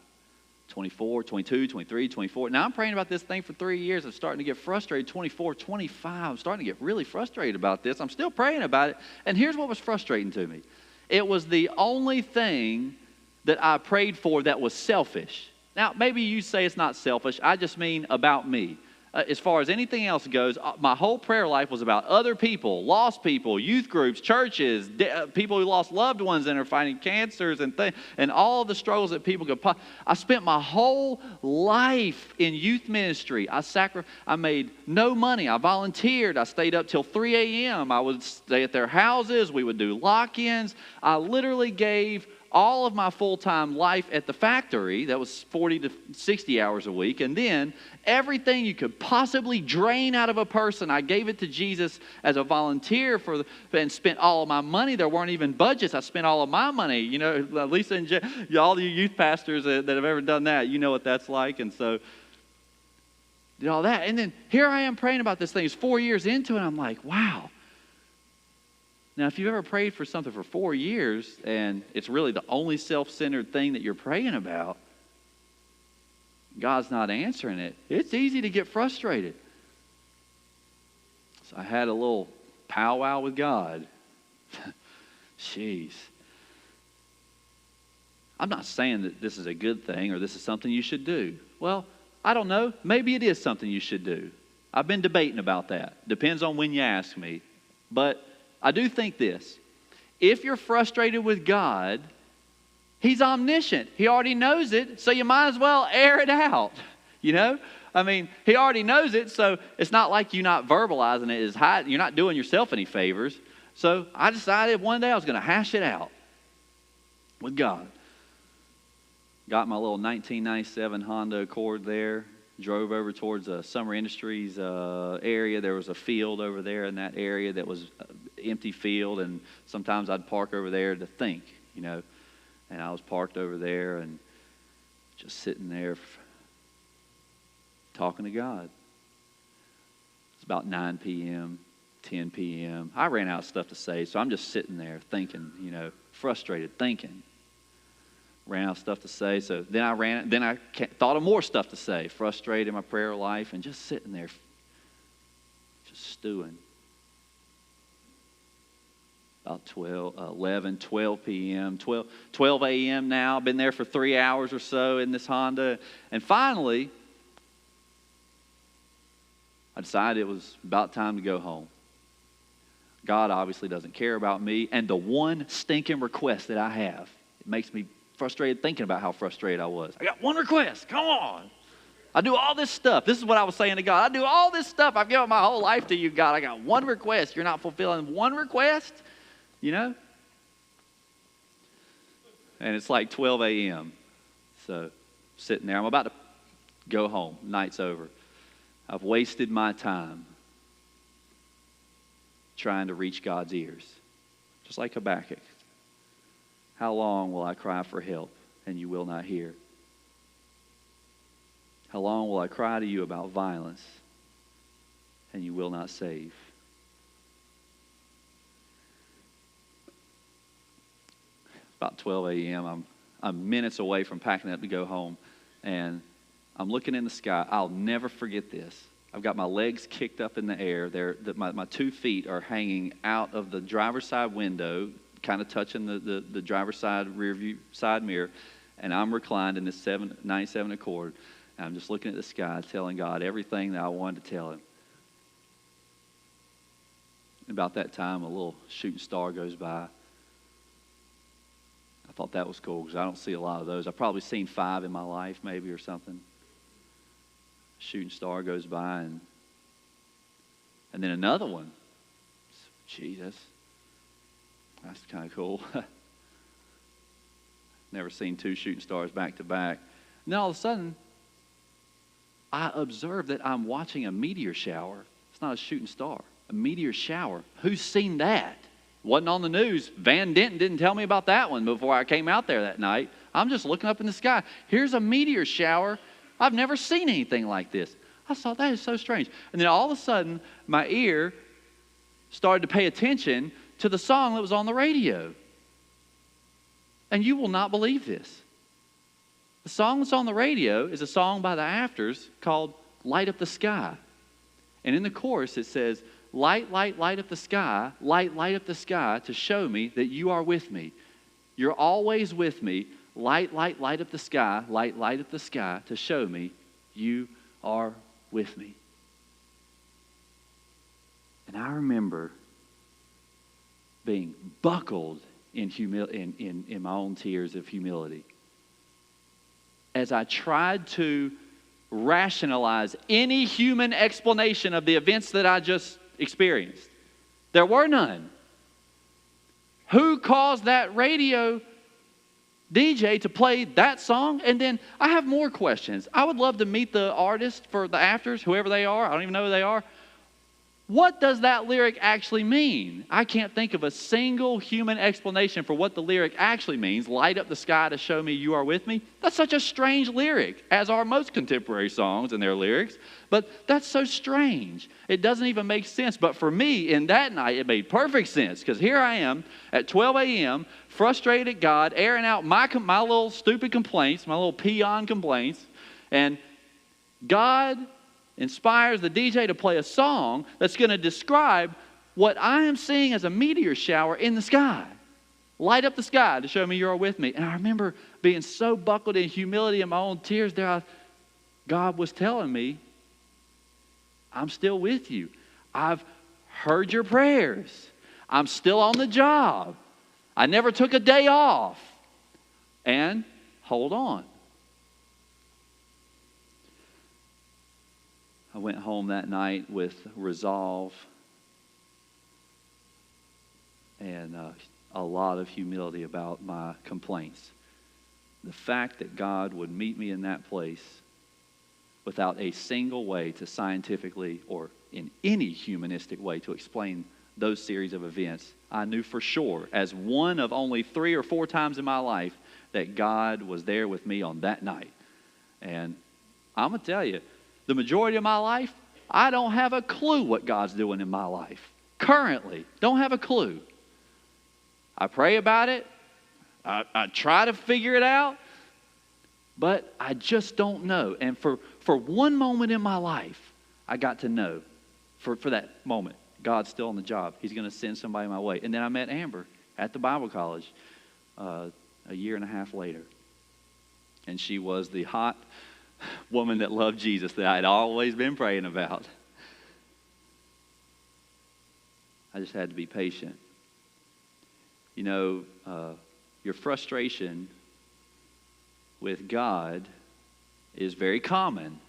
D: 24, 22, 23, 24. Now I'm praying about this thing for 3 years. I'm starting to get frustrated. 24, 25. I'm starting to get really frustrated about this. I'm still praying about it. And here's what was frustrating to me. It was the only thing that I prayed for that was selfish. Now, maybe you say it's not selfish. I just mean about me. As far as anything else goes, my whole prayer life was about other people, lost people, youth groups, churches, people who lost loved ones and are fighting cancers and all the struggles that people could. I spent my whole life in youth ministry. I made no money. I volunteered. I stayed up till 3 a.m. I would stay at their houses. We would do lock-ins. I literally gave all of my full-time life at the factory, that was 40 to 60 hours a week, and then everything you could possibly drain out of a person, I gave it to Jesus as a volunteer and spent all of my money. There weren't even budgets. I spent all of my money. You know, Lisa and all you youth pastors that have ever done that, you know what that's like. And so did all that. And then here I am praying about this thing. It's 4 years into it, and I'm like, wow. Now, if you've ever prayed for something for 4 years and it's really the only self-centered thing that you're praying about, God's not answering it, it's easy to get frustrated. So I had a little powwow with God. Jeez. I'm not saying that this is a good thing or this is something you should do. Well, I don't know. Maybe it is something you should do. I've been debating about that. Depends on when you ask me. But I do think this. If you're frustrated with God, He's omniscient. He already knows it, so you might as well air it out. You know? I mean, He already knows it, so it's not like you're not verbalizing it. You're not doing yourself any favors. So I decided one day I was going to hash it out with God. Got my little 1997 Honda Accord there. Drove over towards Summer Industries area. There was a field over there in that area that was empty field, and sometimes I'd park over there to think, you know. And I was parked over there and just sitting there talking to God. It's about 9 p.m., 10 p.m. I ran out of stuff to say, so I'm just sitting there thinking, you know, frustrated, thinking. Ran out of stuff to say, so then I thought of more stuff to say, frustrated in my prayer life, and just sitting there, just stewing. About 12 p.m., 12 a.m. now. I've been there for 3 hours or so in this Honda. And finally, I decided it was about time to go home. God obviously doesn't care about me. And the one stinking request that I have, it makes me frustrated thinking about how frustrated I was. I got one request. Come on. I do all this stuff. This is what I was saying to God. I do all this stuff. I've given my whole life to you, God. I got one request. You're not fulfilling one request? You know? And it's like 12 a.m. So, sitting there. I'm about to go home. Night's over. I've wasted my time trying to reach God's ears. Just like Habakkuk. How long will I cry for help and you will not hear? How long will I cry to you about violence and you will not save? About 12 a.m., I'm minutes away from packing up to go home, and I'm looking in the sky. I'll never forget this. I've got my legs kicked up in the air. My 2 feet are hanging out of the driver's side window, kind of touching the driver's side rear view side mirror, and I'm reclined in this 97 Accord, and I'm just looking at the sky, telling God everything that I wanted to tell Him. About that time, a little shooting star goes by. I thought that was cool because I don't see a lot of those. I've probably seen 5 in my life, maybe, or something. Shooting star goes by, and then another one. Jesus. That's kind of cool. Never seen 2 shooting stars back to back. And then all of a sudden, I observe that I'm watching a meteor shower. It's not a shooting star. A meteor shower. Who's seen that? Wasn't on the news. Van Denton didn't tell me about that one before I came out there that night. I'm just looking up in the sky. Here's a meteor shower. I've never seen anything like this. I thought, that is so strange. And then all of a sudden, my ear started to pay attention to the song that was on the radio. And you will not believe this. The song that's on the radio is a song by the Afters called Light Up the Sky. And in the chorus it says, light, light, light up the sky, light, light up the sky to show me that you are with me. You're always with me. Light, light, light up the sky, light, light up the sky to show me you are with me. And I remember being buckled in my own tears of humility as I tried to rationalize any human explanation of the events that I just experienced. There were none. Who caused that radio DJ to play that song? And then I have more questions. I would love to meet the artist for the afters, whoever they are. I don't even know who they are. What does that lyric actually mean? I can't think of a single human explanation for what the lyric actually means. Light up the sky to show me you are with me. That's such a strange lyric, as are most contemporary songs and their lyrics. But that's so strange. It doesn't even make sense. But for me, in that night, it made perfect sense. Because here I am at 12 a.m., frustrated at God, airing out my little stupid complaints, my little peon complaints. And God inspires the DJ to play a song that's going to describe what I am seeing as a meteor shower in the sky. Light up the sky to show me you are with me. And I remember being so buckled in humility and my own tears there. God was telling me, I'm still with you. I've heard your prayers. I'm still on the job. I never took a day off. And hold on. I went home that night with resolve and a lot of humility about my complaints. The fact that God would meet me in that place without a single way to scientifically or in any humanistic way to explain those series of events, I knew for sure, as one of only 3 or 4 times in my life, that God was there with me on that night. And I'm going to tell you, the majority of my life, I don't have a clue what God's doing in my life. Currently, don't have a clue. I pray about it. I try to figure it out. But I just don't know. And for one moment in my life, I got to know, for that moment, God's still on the job. He's going to send somebody my way. And then I met Amber at the Bible college a year and a half later. And she was the hot woman that loved Jesus that I had always been praying about. I just had to be patient. You know, your frustration with God is very common.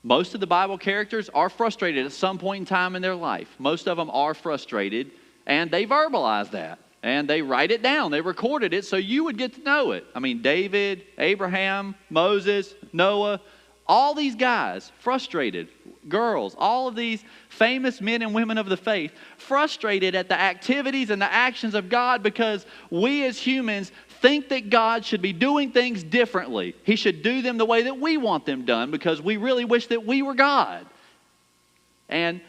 D: Most of the Bible characters are frustrated at some point in time in their life. Most of them are frustrated, and they verbalize that. And they write it down. They recorded it so you would get to know it. I mean, David, Abraham, Moses, Noah, all these guys, frustrated, girls, all of these famous men and women of the faith, frustrated at the activities and the actions of God because we as humans think that God should be doing things differently. He should do them the way that we want them done because we really wish that we were God. And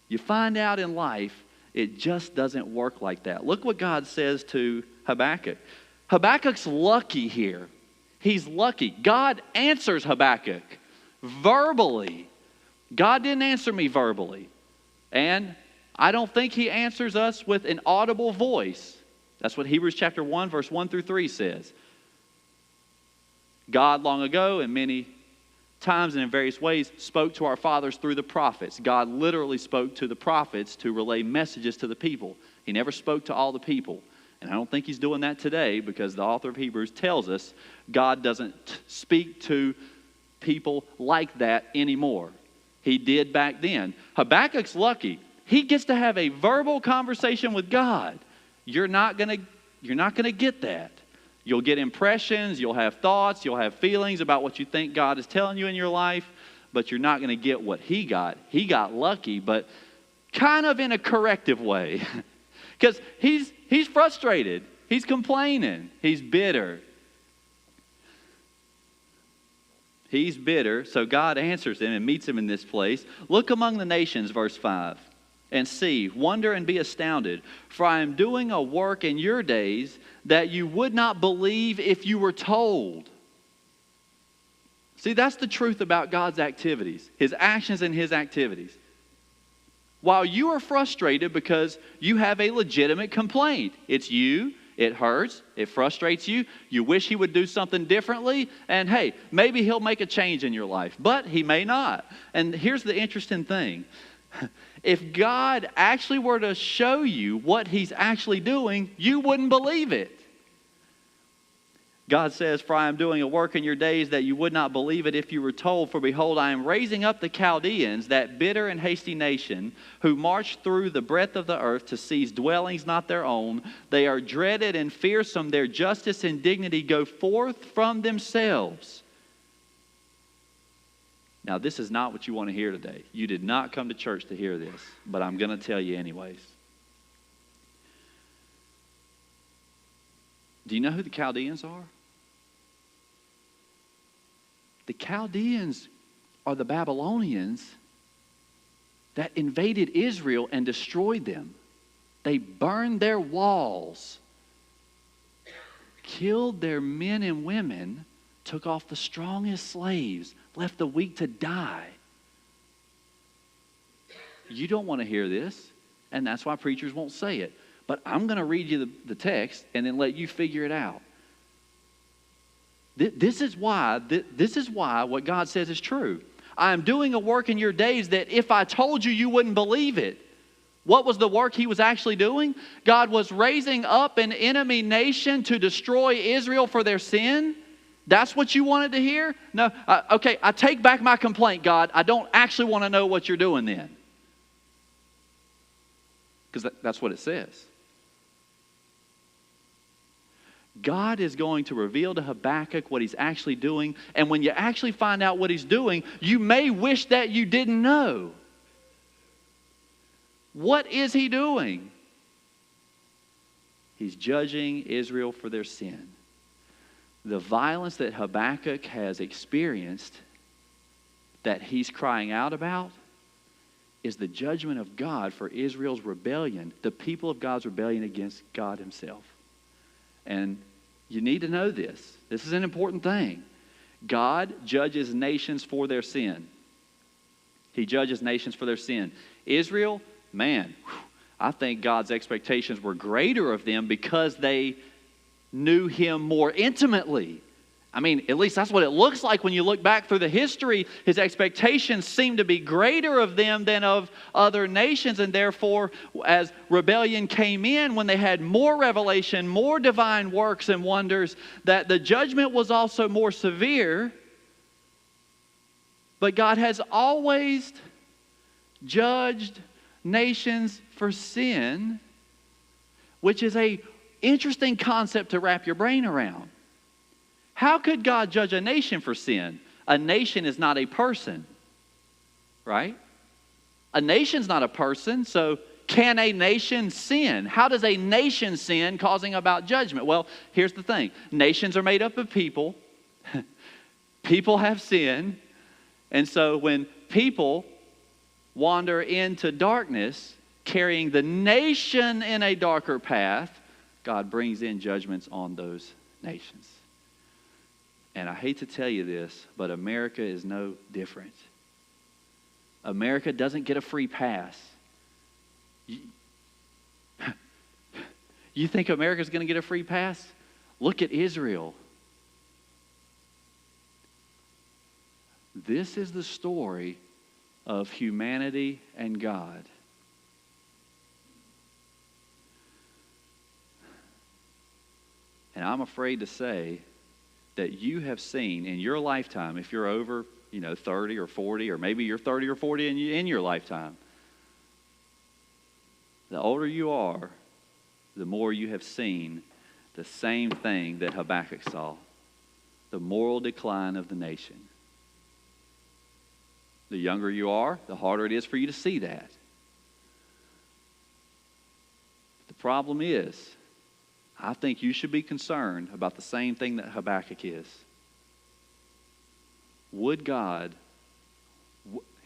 D: you find out in life, it just doesn't work like that. Look what God says to Habakkuk. Habakkuk's lucky here. He's lucky. God answers Habakkuk verbally. God didn't answer me verbally. And I don't think He answers us with an audible voice. That's what Hebrews chapter 1, verse 1 through 3 says. God long ago and many times and in various ways spoke to our fathers through the prophets. God literally spoke to the prophets to relay messages to the people. He never spoke to all the people. And I don't think He's doing that today because the author of Hebrews tells us God doesn't speak to people like that anymore. He did back then. Habakkuk's lucky. He gets to have a verbal conversation with God. You're not going to get that. You'll get impressions, you'll have thoughts, you'll have feelings about what you think God is telling you in your life, but you're not going to get what he got. He got lucky, but kind of in a corrective way. Because he's frustrated. He's complaining. He's bitter. He's bitter, so God answers him and meets him in this place. Look among the nations, verse 5. And see, wonder and be astounded, for I am doing a work in your days that you would not believe if you were told. See, that's the truth about God's activities, His actions and His activities. While you are frustrated because you have a legitimate complaint, it's you, it hurts, it frustrates you, you wish He would do something differently, and hey, maybe He'll make a change in your life, but He may not. And here's the interesting thing. If God actually were to show you what He's actually doing, you wouldn't believe it. God says, "For I am doing a work in your days that you would not believe it if you were told. For behold, I am raising up the Chaldeans, that bitter and hasty nation, who march through the breadth of the earth to seize dwellings not their own. They are dreaded and fearsome. Their justice and dignity go forth from themselves." Now, this is not what you want to hear today. You did not come to church to hear this, but I'm going to tell you anyways. Do you know who the Chaldeans are? The Chaldeans are the Babylonians that invaded Israel and destroyed them. They burned their walls, killed their men and women, took off the strongest slaves, left the weak to die. You don't want to hear this, and that's why preachers won't say it. But I'm going to read you the text and then let you figure it out. This is why what God says is true. I am doing a work in your days that if I told you, you wouldn't believe it. What was the work he was actually doing? God was raising up an enemy nation to destroy Israel for their sin. That's what you wanted to hear? No. Okay, I take back my complaint, God. I don't actually want to know what you're doing then. Because that's what it says. God is going to reveal to Habakkuk what he's actually doing. And when you actually find out what he's doing, you may wish that you didn't know. What is he doing? He's judging Israel for their sin. The violence that Habakkuk has experienced, that he's crying out about, is the judgment of God for Israel's rebellion, the people of God's rebellion against God himself. And you need to know this. This is an important thing. God judges nations for their sin. He judges nations for their sin. Israel, man, I think God's expectations were greater of them because they knew him more intimately. I mean, at least that's what it looks like when you look back through the history. His expectations seem to be greater of them than of other nations. And therefore, as rebellion came in, when they had more revelation, more divine works and wonders, that the judgment was also more severe. But God has always judged nations for sin, which is an interesting concept to wrap your brain around. How could God judge a nation for sin? A nation is not a person, right? A nation's not a person, so can a nation sin? How does a nation sin, causing about judgment? Well, here's the thing. Nations are made up of people. People have sin. And so when people wander into darkness, carrying the nation in a darker path, God brings in judgments on those nations. And I hate to tell you this, but America is no different. America doesn't get a free pass. You think America's going to get a free pass? Look at Israel. This is the story of humanity and God. And I'm afraid to say that you have seen in your lifetime, if you're over, 30 or 40, or maybe you're 30 or 40 in your lifetime, the older you are, the more you have seen the same thing that Habakkuk saw, the moral decline of the nation. The younger you are, the harder it is for you to see that. The problem is, I think you should be concerned about the same thing that Habakkuk is. Would God,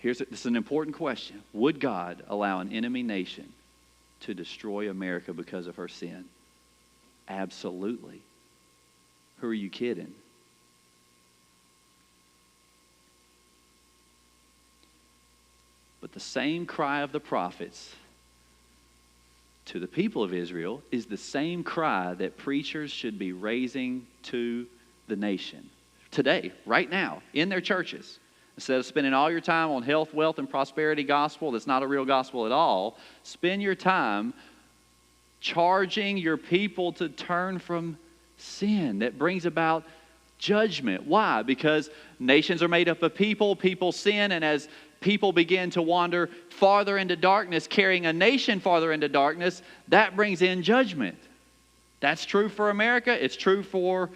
D: this is an important question, would God allow an enemy nation to destroy America because of her sin? Absolutely. Who are you kidding? But the same cry of the prophets to the people of Israel is the same cry that preachers should be raising to the nation today, right now, in their churches. Instead of spending all your time on health, wealth, and prosperity gospel that's not a real gospel at all, spend your time charging your people to turn from sin, that brings about judgment. Why? Because nations are made up of people, people sin, and as people begin to wander farther into darkness, carrying a nation farther into darkness, that brings in judgment. That's true for America. It's true for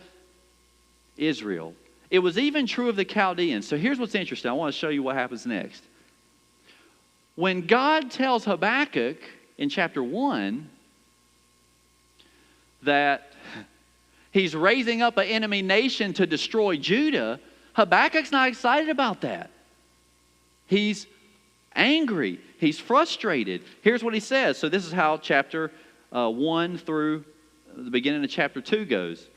D: Israel. It was even true of the Chaldeans. So here's what's interesting. I want to show you what happens next. When God tells Habakkuk in chapter 1 that he's raising up an enemy nation to destroy Judah, Habakkuk's not excited about that. He's angry. He's frustrated. Here's what he says. So this is how chapter 1 through the beginning of chapter 2 goes.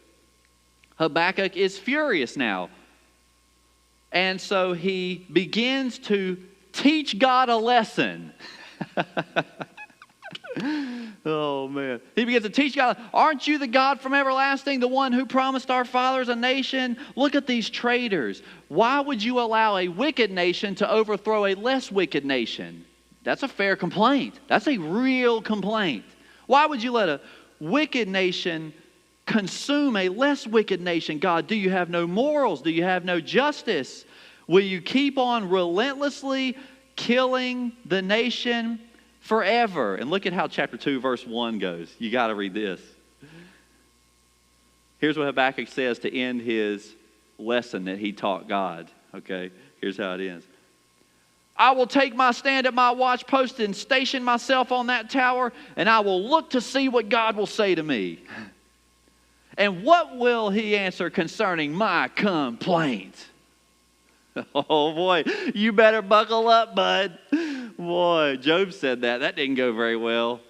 D: Habakkuk is furious now. And so he begins to teach God a lesson. Oh, man. He begins to teach God, aren't you the God from everlasting, the one who promised our fathers a nation? Look at these traitors. Why would you allow a wicked nation to overthrow a less wicked nation? That's a fair complaint. That's a real complaint. Why would you let a wicked nation consume a less wicked nation? God, do you have no morals? Do you have no justice? Will you keep on relentlessly killing the nation forever? And look at how chapter 2 verse 1 goes. You got to read this. Here's what Habakkuk says to end his lesson that he taught God. Okay, here's how it ends. I will take my stand at my watch post and station myself on that tower, and I will look to see what God will say to me. And what will he answer concerning my complaint? Oh boy, you better buckle up, bud. Boy, Job said that. That didn't go very well.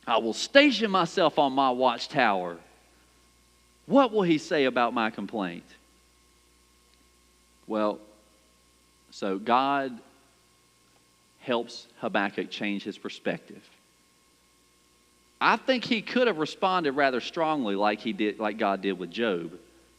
D: I will station myself on my watchtower. What will he say about my complaint? Well, so God helps Habakkuk change his perspective. I think he could have responded rather strongly like God did with Job.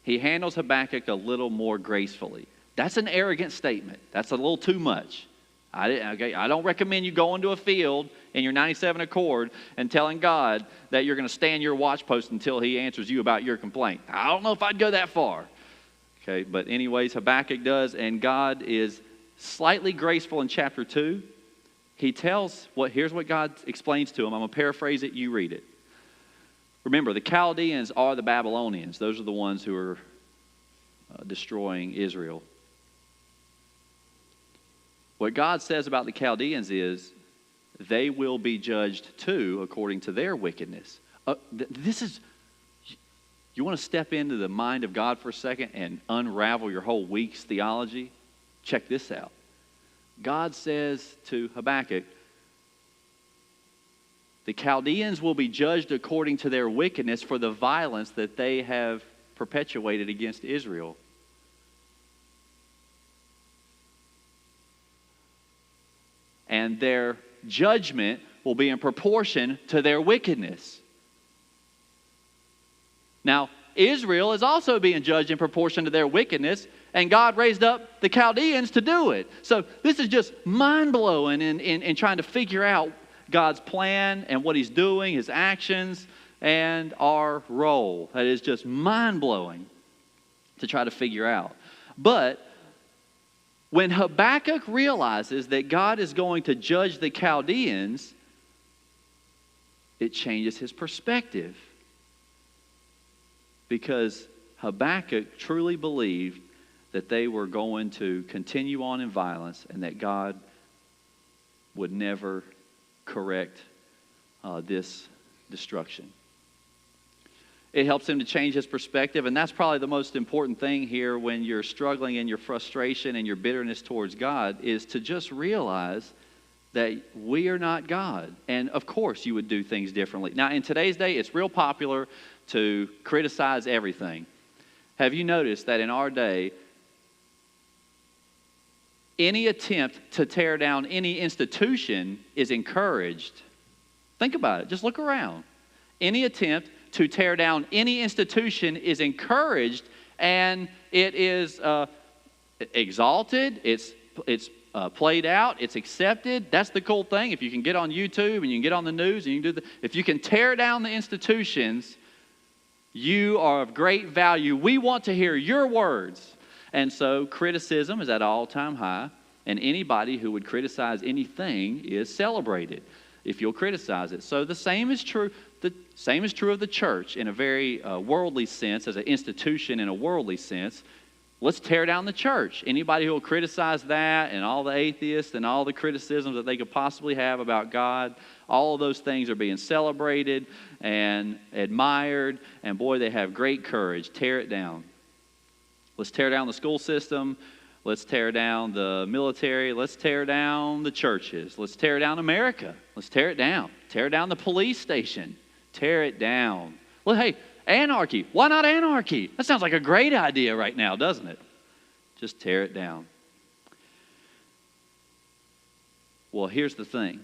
D: He handles Habakkuk a little more gracefully. That's an arrogant statement. That's a little too much. I don't recommend you going to a field in your 97 Accord and telling God that you're going to stand your watch post until he answers you about your complaint. I don't know if I'd go that far. Okay, but anyways, Habakkuk does, and God is slightly graceful in chapter 2. Here's what God explains to him. I'm going to paraphrase it, you read it. Remember, the Chaldeans are the Babylonians. Those are the ones who are destroying Israel. What God says about the Chaldeans is they will be judged too according to their wickedness. You want to step into the mind of God for a second and unravel your whole week's theology? Check this out. God says to Habakkuk, the Chaldeans will be judged according to their wickedness for the violence that they have perpetuated against Israel. And their judgment will be in proportion to their wickedness. Now, Israel is also being judged in proportion to their wickedness, and God raised up the Chaldeans to do it. So this is just mind-blowing in trying to figure out God's plan and what he's doing, his actions, and our role. That is just mind-blowing to try to figure out. But when Habakkuk realizes that God is going to judge the Chaldeans, it changes his perspective. Because Habakkuk truly believed that they were going to continue on in violence and that God would never correct this destruction. It helps him to change his perspective, and that's probably the most important thing here when you're struggling in your frustration and your bitterness towards God, is to just realize that we are not God. And of course you would do things differently. Now in today's day, it's real popular to criticize everything. Have you noticed that in our day, any attempt to tear down any institution is encouraged? Think about it. Just look around. Any attempt to tear down any institution is encouraged, and it is exalted. It's played out. It's accepted. That's the cool thing. If you can get on YouTube and you can get on the news and you can if you can tear down the institutions, you are of great value. We want to hear your words. And so criticism is at an all-time high, and anybody who would criticize anything is celebrated if you'll criticize it. So the same is true. The same is true of the church in a very worldly sense, as an institution in a worldly sense. Let's tear down the church. Anybody who will criticize that and all the atheists and all the criticisms that they could possibly have about God, all of those things are being celebrated and admired. And boy, they have great courage. Tear it down. Let's tear down the school system. Let's tear down the military. Let's tear down the churches. Let's tear down America. Let's tear it down. Tear down the police station. Tear it down. Well, hey, anarchy. Why not anarchy? That sounds like a great idea right now, doesn't it? Just tear it down. Well, here's the thing.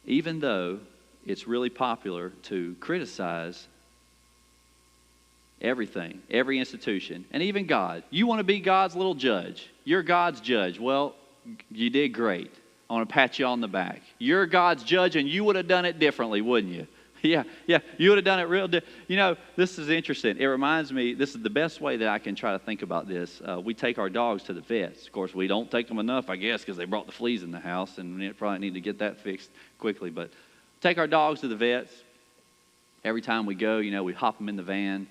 D: Even though it's really popular to criticize everything, every institution, and even God. You want to be God's little judge. You're God's judge. Well, you did great. I want to pat you on the back. You're God's judge, and you would have done it differently, wouldn't you? Yeah, you would have done it real You know, this is interesting. It reminds me, this is the best way that I can try to think about this. We take our dogs to the vets. Of course, we don't take them enough, I guess, because they brought the fleas in the house, and we probably need to get that fixed quickly. But take our dogs to the vets. Every time we go, you know, we hop them in the van,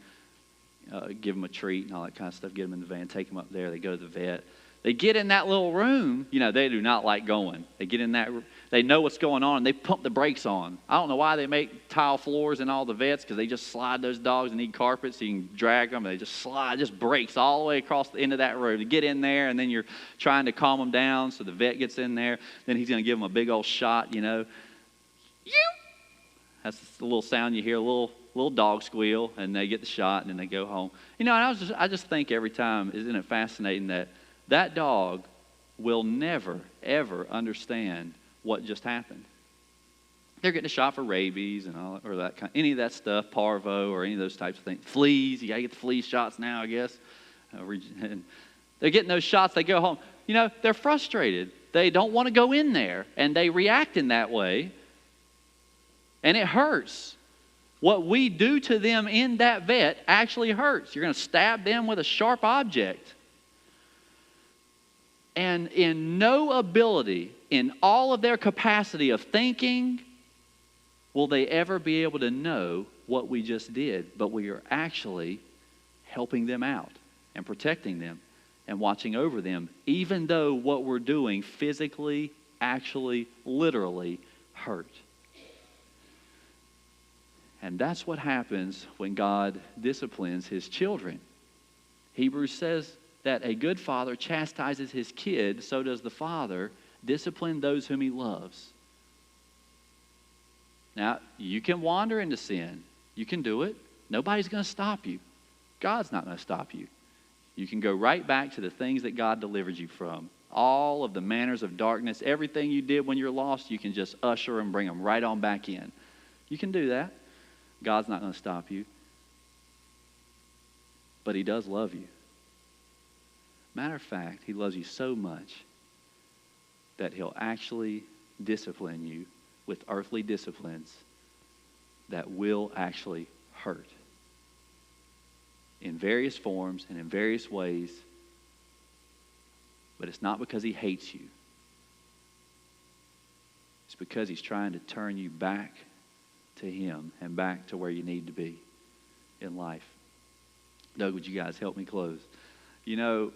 D: give them a treat and all that kind of stuff, get them in the van, take them up there, they go to the vet. They get in that little room, you know, they do not like going. They get in that, they know what's going on, and they pump the brakes on. I don't know why they make tile floors in all the vets, because they just slide those dogs and need carpets so you can drag them. They just slide, just brakes all the way across the end of that room. To get in there, and then you're trying to calm them down, so the vet gets in there. Then he's going to give them a big old shot, you know. That's the little sound you hear, a little dog squeal, and they get the shot, and then they go home. You know, and I just think every time, isn't it fascinating that dog will never, ever understand what just happened. They're getting a shot for rabies and all, or that kind, any of that stuff, parvo, or any of those types of things. Fleas, you got to get the flea shots now, I guess. And they're getting those shots, they go home. You know, they're frustrated. They don't want to go in there, and they react in that way, and it hurts. What we do to them in that vet actually hurts. You're going to stab them with a sharp object. And in no ability, in all of their capacity of thinking, will they ever be able to know what we just did. But we are actually helping them out and protecting them and watching over them, even though what we're doing physically, actually, literally hurt. And that's what happens when God disciplines His children. Hebrews says that a good father chastises his kid, so does the Father discipline those whom He loves. Now, you can wander into sin. You can do it. Nobody's going to stop you. God's not going to stop you. You can go right back to the things that God delivered you from. All of the manners of darkness, everything you did when you're lost, you can just usher and bring them right on back in. You can do that. God's not going to stop you. But He does love you. Matter of fact, He loves you so much that He'll actually discipline you with earthly disciplines that will actually hurt in various forms and in various ways. But it's not because He hates you. It's because He's trying to turn you back to Him and back to where you need to be in life. Doug, would you guys help me close? You know,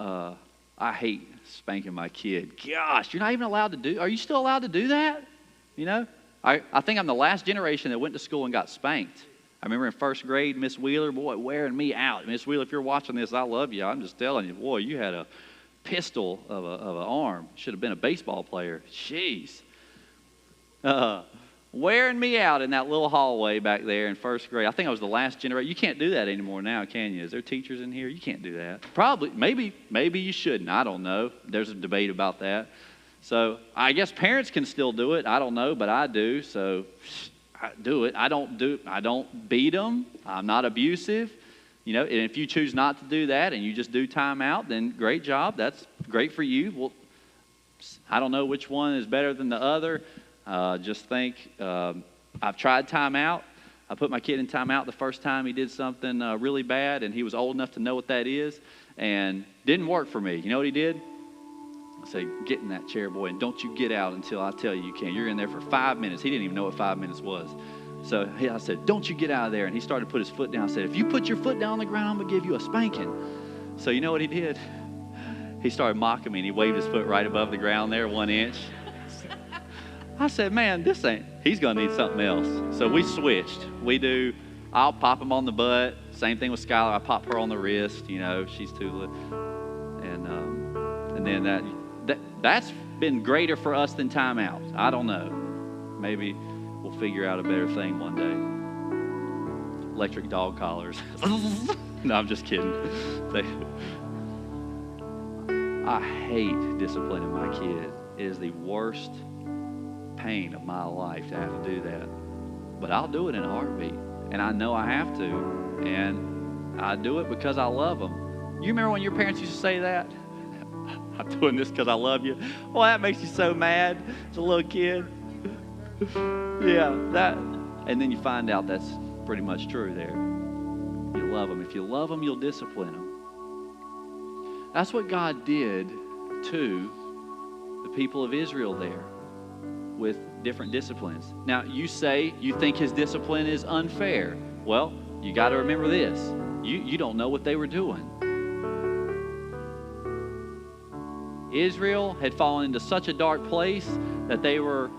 D: I hate spanking my kid. Gosh, you're not even allowed to do. Are you still allowed to do that? You know, I think I'm the last generation that went to school and got spanked. I remember in first grade, Miss Wheeler, boy, wearing me out. Miss Wheeler, if you're watching this, I love you. I'm just telling you, boy, you had a pistol of an arm. Should have been a baseball player. Jeez. Wearing me out in that little hallway back there in first grade. I think I was the last generation. You can't do that anymore now, can you? Is there teachers in here? You can't do that. Probably, maybe you shouldn't. I don't know. There's a debate about that. So I guess parents can still do it. I don't know, but I do. So I do it. I don't beat them. I'm not abusive. You know, and if you choose not to do that and you just do time out, then great job. That's great for you. Well, I don't know which one is better than the other. Just think, I've tried time out. I put my kid in time out the first time he did something really bad, and he was old enough to know what that is, and didn't work for me. You know what he did? I said, get in that chair, boy, and don't you get out until I tell you you can. You're in there for 5 minutes. He didn't even know what 5 minutes was. So I said, don't you get out of there. And he started to put his foot down. I said, if you put your foot down on the ground, I'm going to give you a spanking. So you know what he did? He started mocking me, and he waved his foot right above the ground there, 1 inch. I said, man, he's going to need something else. So we switched. I'll pop him on the butt. Same thing with Skylar. I pop her on the wrist. You know, she's too little. And then that's been greater for us than timeout. I don't know. Maybe we'll figure out a better thing one day. Electric dog collars. No, I'm just kidding. I hate disciplining my kid. It is the worst pain of my life to have to do that. But I'll do it in a heartbeat. And I know I have to. And I do it because I love them. You remember when your parents used to say that? I'm doing this because I love you. Well, that makes you so mad as a little kid. Yeah, that. And then you find out that's pretty much true there. You love them. If you love them, you'll discipline them. That's what God did to the people of Israel there with different disciplines. Now, you say you think his discipline is unfair. Well, you got to remember this. You don't know what they were doing. Israel had fallen into such a dark place that they were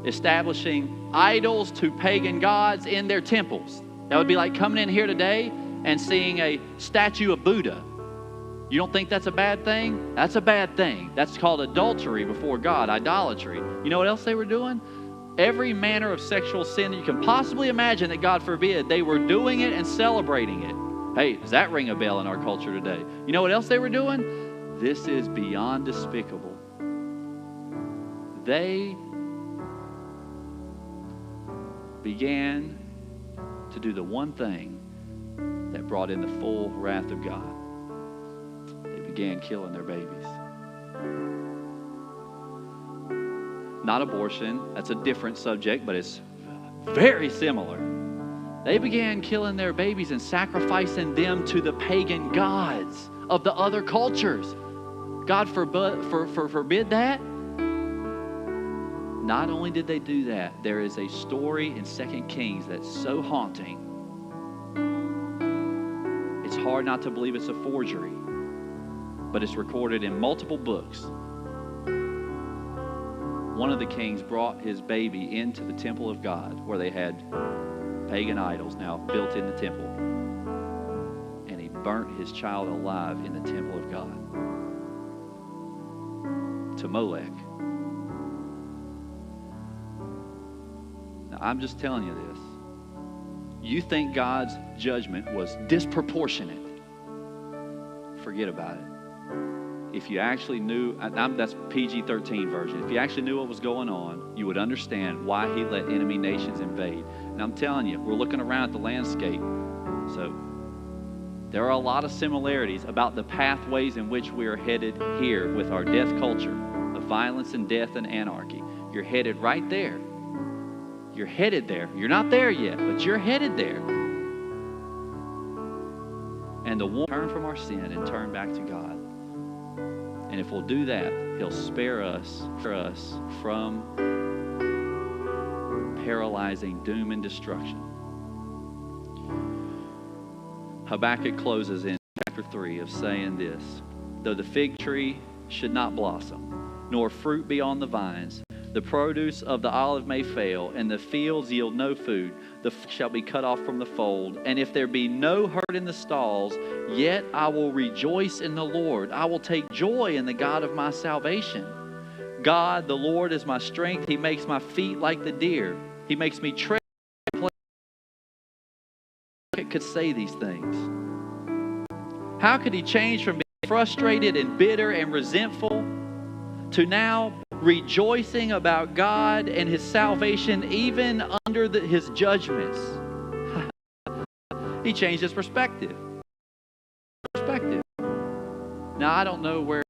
D: establishing idols to pagan gods in their temples. That would be like coming in here today and seeing a statue of Buddha. You don't think that's a bad thing? That's a bad thing. That's called adultery before God, idolatry. You know what else they were doing? Every manner of sexual sin that you can possibly imagine that God forbid, they were doing it and celebrating it. Hey, does that ring a bell in our culture today? You know what else they were doing? This is beyond despicable. They began to do the one thing that brought in the full wrath of God. They began killing their babies. Not abortion, that's a different subject, but it's very similar. They began killing their babies and sacrificing them to the pagan gods of the other cultures. God forbid that. Not only did they do that, there is a story in 2 Kings that's so haunting. It's hard not to believe it's a forgery, but it's recorded in multiple books. One of the kings brought his baby into the temple of God where they had pagan idols now built in the temple. And he burnt his child alive in the temple of God to Molech. Now, I'm just telling you this. You think God's judgment was disproportionate. Forget about it. If you actually knew, that's PG-13 version. If you actually knew what was going on, you would understand why he let enemy nations invade. And I'm telling you, we're looking around at the landscape. So there are a lot of similarities about the pathways in which we are headed here with our death culture of violence and death and anarchy. You're headed right there. You're headed there. You're not there yet, but you're headed there. And the one turn from our sin and turn back to God. And if we'll do that, he'll spare us from paralyzing doom and destruction. Habakkuk closes in chapter 3 of saying this: though the fig tree should not blossom, nor fruit be on the vines, the produce of the olive may fail, and the fields yield no food, the flock shall be cut off from the fold. And if there be no herd in the stalls, yet I will rejoice in the Lord. I will take joy in the God of my salvation. God, the Lord, is my strength. He makes my feet like the deer. He makes me tread. Could say these things. How could he change from being frustrated and bitter and resentful to now rejoicing about God and his salvation even under his judgments? He changed his perspective. Now, I don't know where